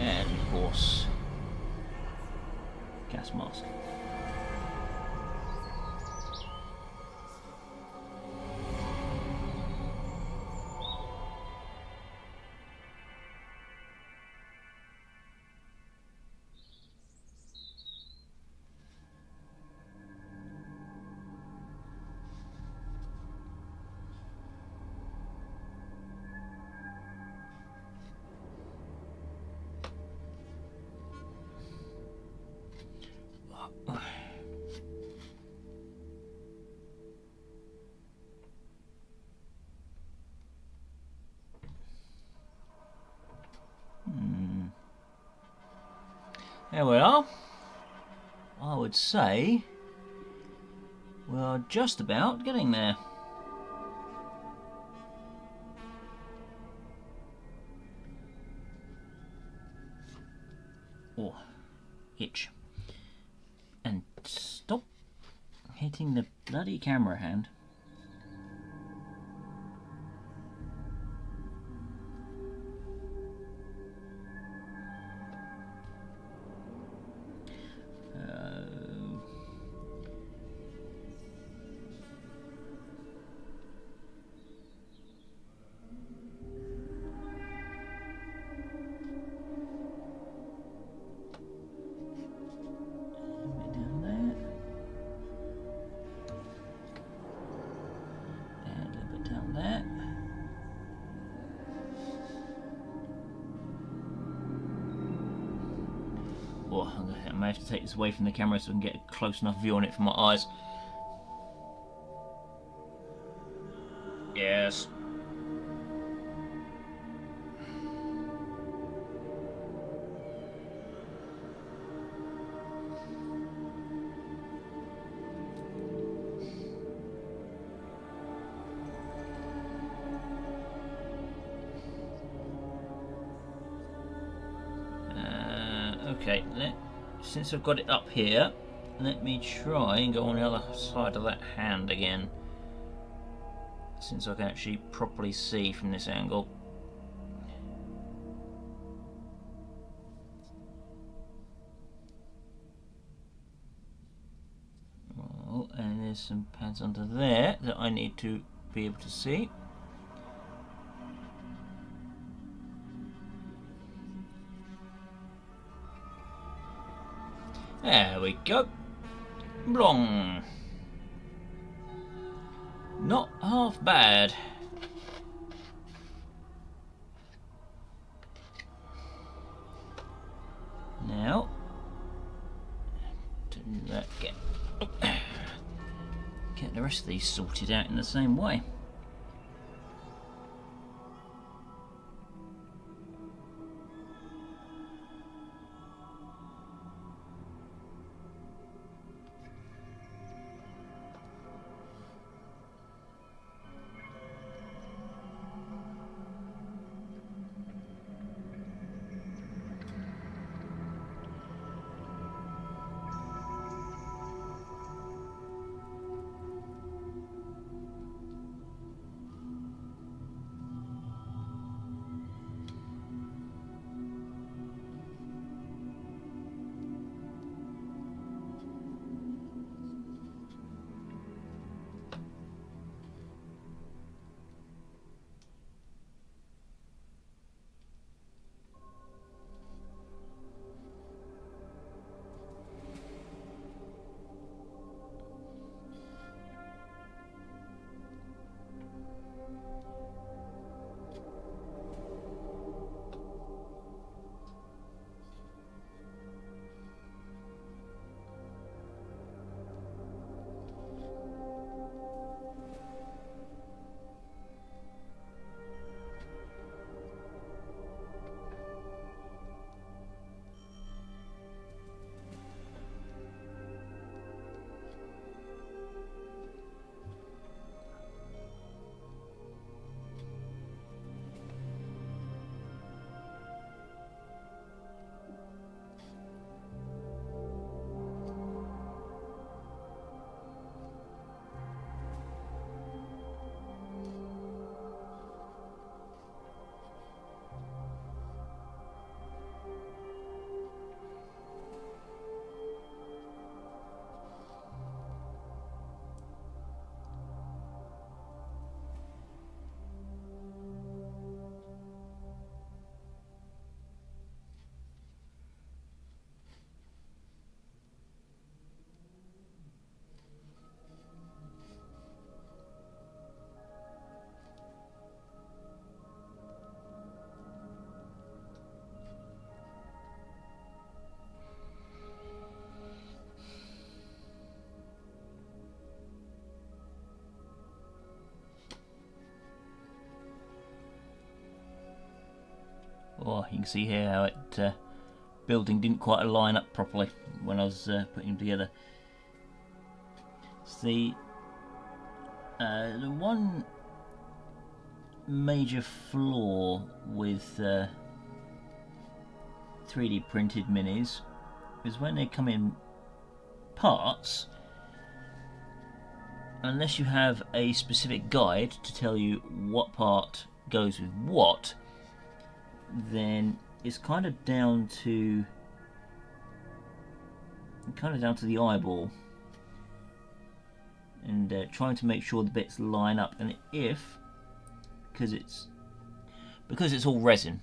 And of course, gas mask. There we are. I would say we're just about getting there. Oh, itch. And stop hitting the bloody camera hand. Down there. Oh, I may have to take this away from the camera so I can get a close enough view on it for my eyes. Yes. Okay, since I've got it up here, let me try and go on the other side of that hand again, since I can actually properly see from this angle. Oh, and there's some pads under there that I need to be able to see. There we go. Blong. Not half bad. Now, do that. Get the rest of these sorted out in the same way. Oh, you can see here how it building didn't quite line up properly when I was putting them together. It's the one major flaw with 3D printed minis is when they come in parts, unless you have a specific guide to tell you what part goes with what, then it's kind of down to the eyeball and trying to make sure the bits line up. And because it's all resin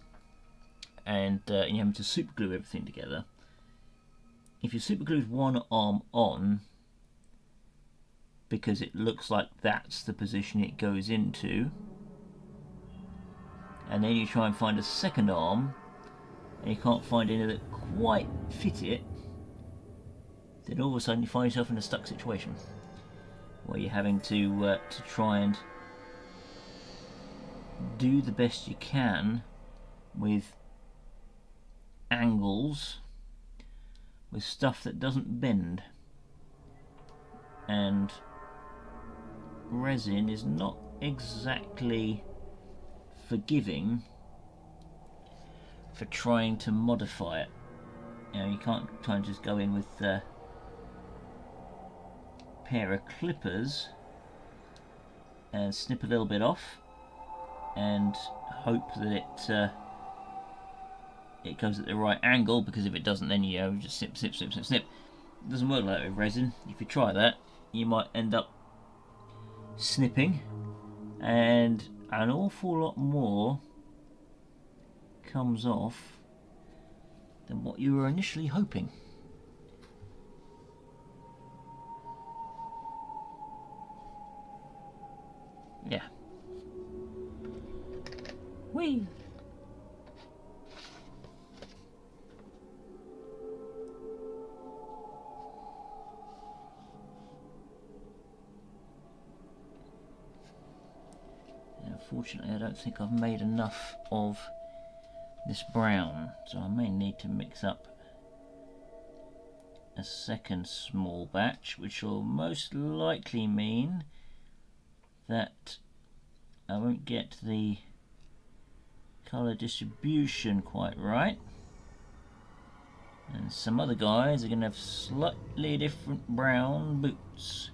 and you're having to super glue everything together, if you super glue one arm on because it looks like that's the position it goes into, and then you try and find a second arm and you can't find any that quite fit it, then all of a sudden you find yourself in a stuck situation where you're having to try and do the best you can with angles, with stuff that doesn't bend, and resin is not exactly forgiving for trying to modify it. You know, you can't try and just go in with a pair of clippers and snip a little bit off and hope that it goes at the right angle, because if it doesn't, then you know, just snip, snip, snip, snip, snip. It doesn't work like that with resin. If you try that, you might end up snipping, and an awful lot more comes off than what you were initially hoping. Yeah. Whee! Unfortunately, I don't think I've made enough of this brown, so I may need to mix up a second small batch, which will most likely mean that I won't get the colour distribution quite right, and some other guys are going to have slightly different brown boots.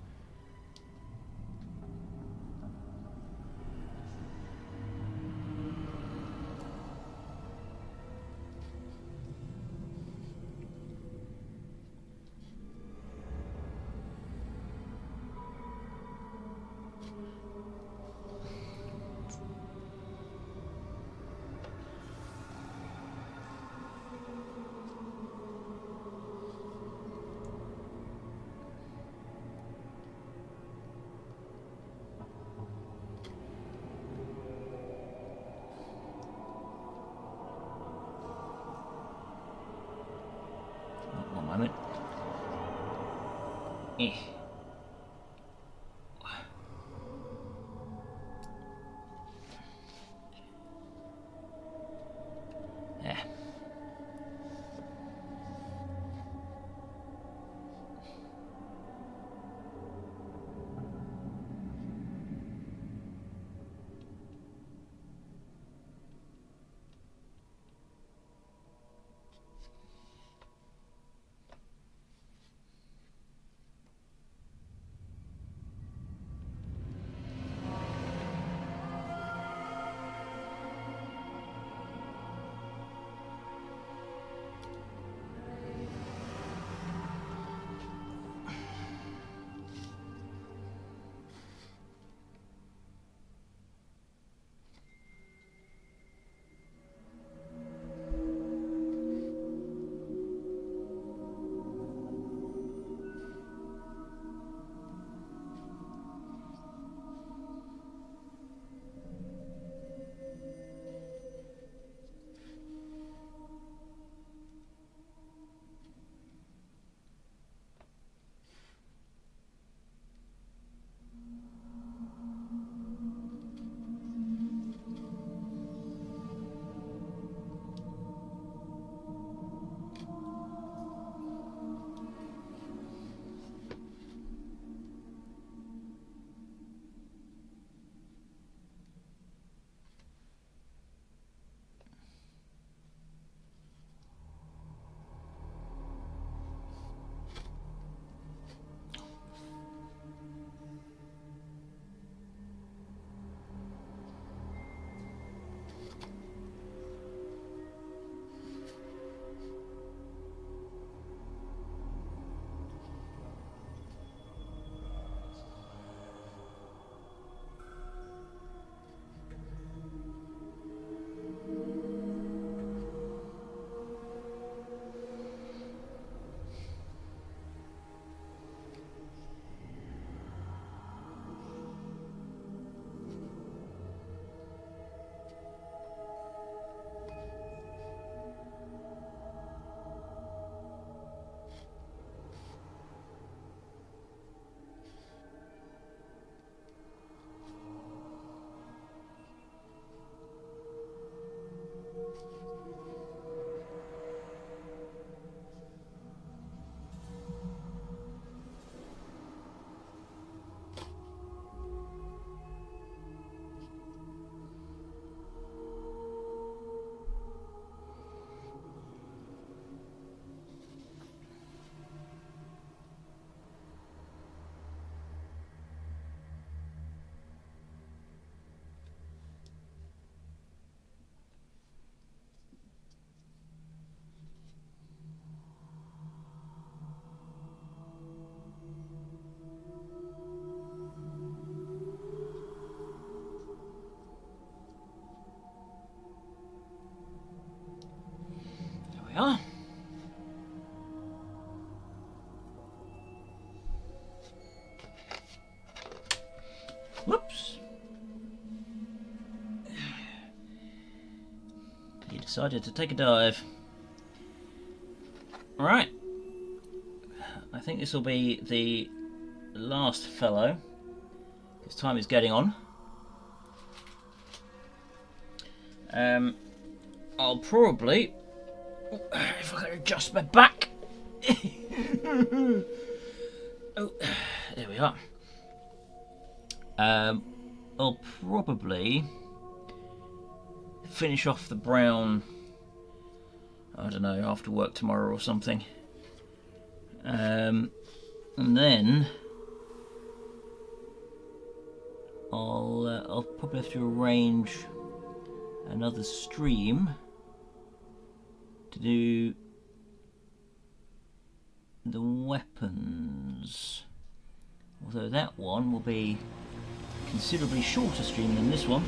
One moment. Eh. Yeah. are. Whoops. He decided to take a dive. Right. I think this will be the last fellow. Because time is getting on. I'll probably, if I can adjust my back. Oh, there we are. I'll probably finish off the brown, I don't know, after work tomorrow or something. And then I'll probably have to arrange another stream to do the weapons, although that one will be considerably shorter stream than this one,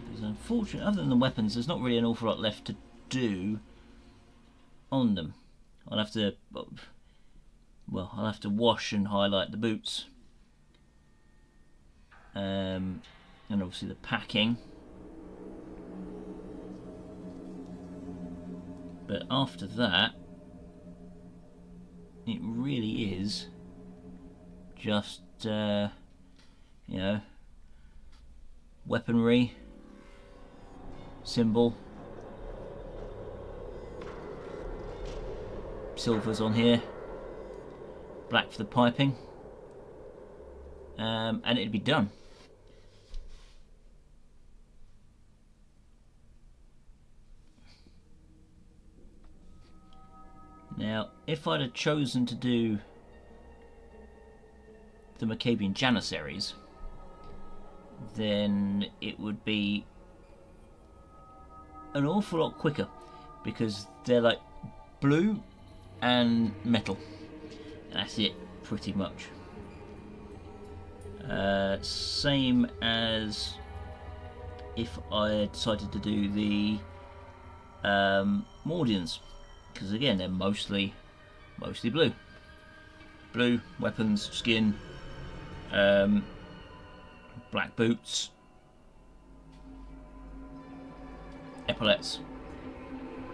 because unfortunately, other than the weapons, there's not really an awful lot left to do on them. I'll have to wash and highlight the boots, and obviously the packing. But after that, it really is just, weaponry, symbol, silvers on here, black for the piping, and it'd be done. Now, if I'd have chosen to do the Maccabean Janissaries, then it would be an awful lot quicker, because they're like blue and metal. That's it, pretty much. Same as if I decided to do the Mordians, because again they're mostly blue. Blue weapons, skin, black boots, epaulets.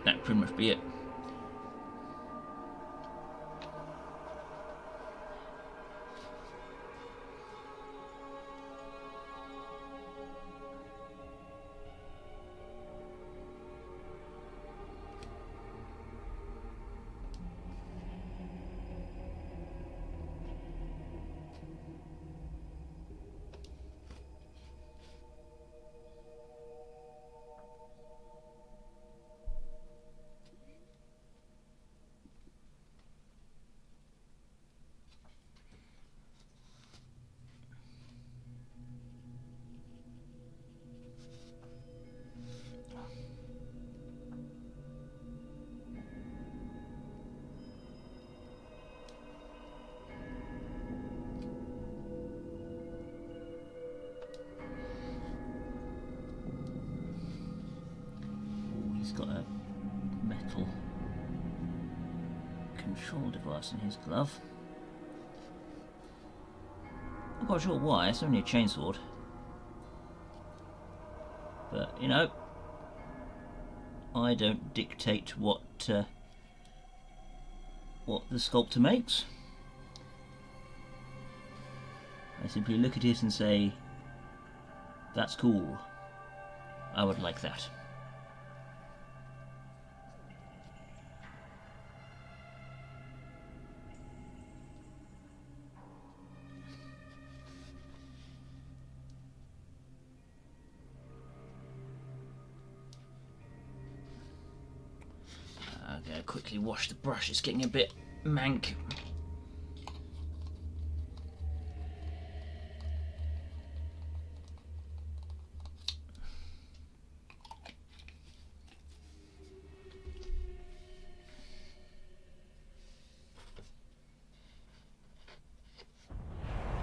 That pretty much be it. Got a metal control device in his glove. I'm not sure why, it's only a chainsword. But, you know, I don't dictate what the sculptor makes. I simply look at it and say, that's cool. I would like that. Okay, quickly wash the brush, it's getting a bit mank.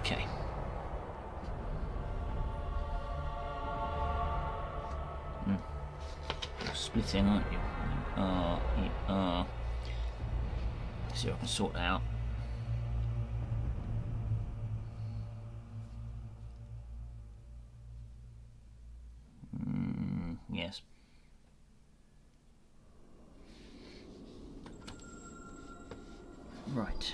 Okay. splitting, aren't you? You are. Let's see if I can sort that out. Yes. Right.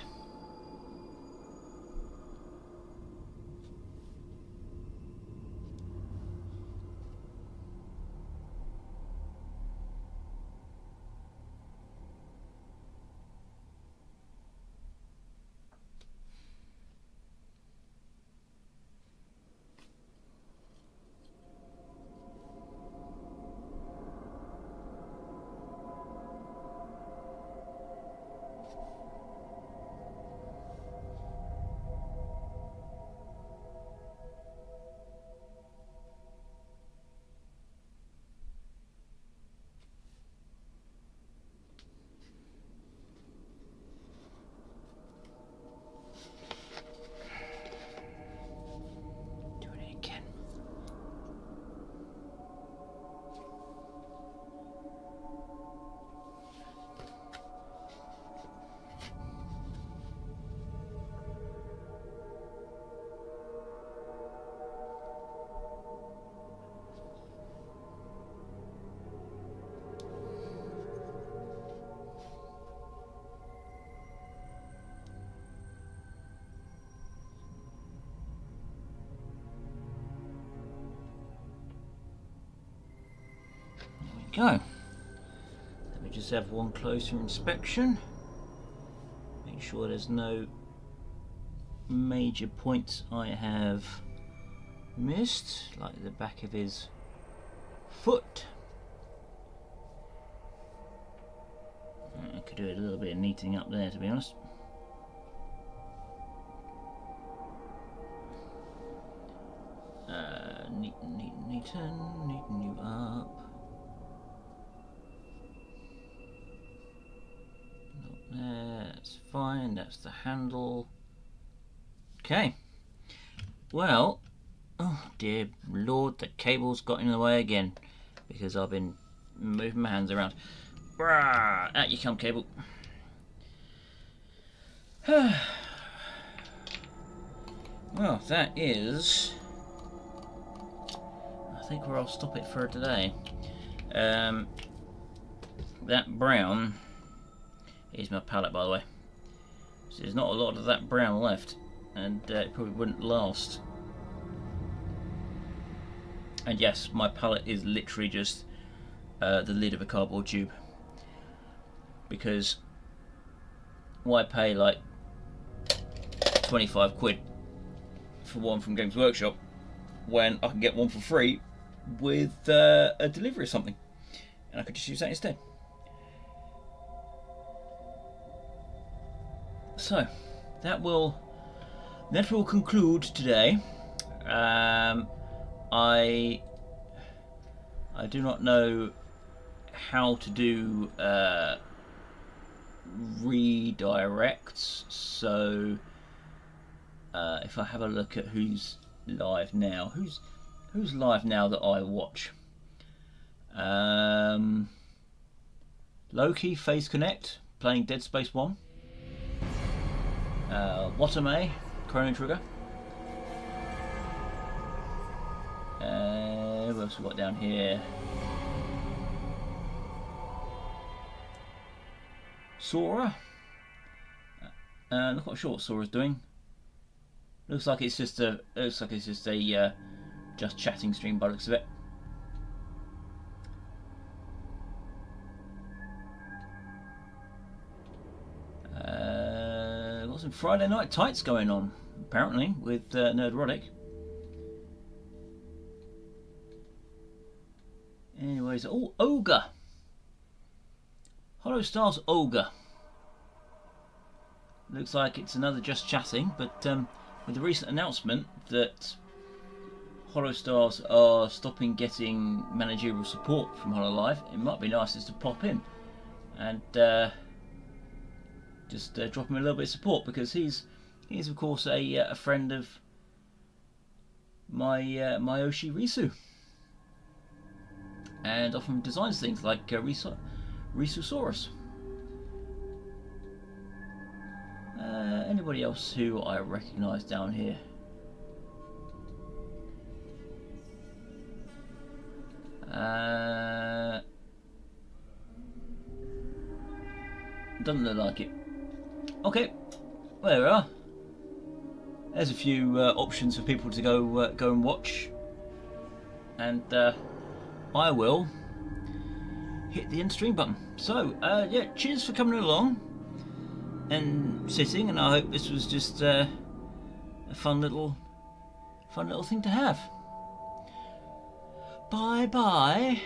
Go. Let me just have one closer inspection. Make sure there's no major points I have missed, like the back of his foot. I could do a little bit of neating up there, to be honest. Neaten you up. That's fine, that's the handle. Okay. Well, oh dear Lord, the cable's got in the way again because I've been moving my hands around. Rah, out you come, cable. Well, that is, I think where I'll stop it for today. That brown is my palette, by the way. So there's not a lot of that brown left, and it probably wouldn't last. And yes, my palette is literally just the lid of a cardboard tube, because why pay like 25 quid for one from Games Workshop when I can get one for free with a delivery or something, and I could just use that instead. So that will conclude today. I do not know how to do redirects, so if I have a look at who's live now, who's live now that I watch. Loki, Phase Connect, playing Dead Space 1. Watame, Chrono Trigger. What else we got down here? Sora. Not quite sure what Sora's doing. Looks like it's just a just chatting stream by the looks of it. Got some Friday Night Tights going on, apparently, with Nerdrotic. Anyways, oh, Ogre! Hollow Stars Ogre. Looks like it's another just chatting, but with the recent announcement that Hollow Stars are stopping getting managerial support from Hololive, it might be nice just to pop in and just drop him a little bit of support, because he's of course a friend of my Oshi Risu. and often designs things like Rhesusaurus. Anybody else who I recognise down here? Doesn't look like it. Okay, well, there we are. There's a few options for people to go and watch, and I will hit the end stream button. So yeah, cheers for coming along and sitting, and I hope this was just a fun little thing to have. Bye bye.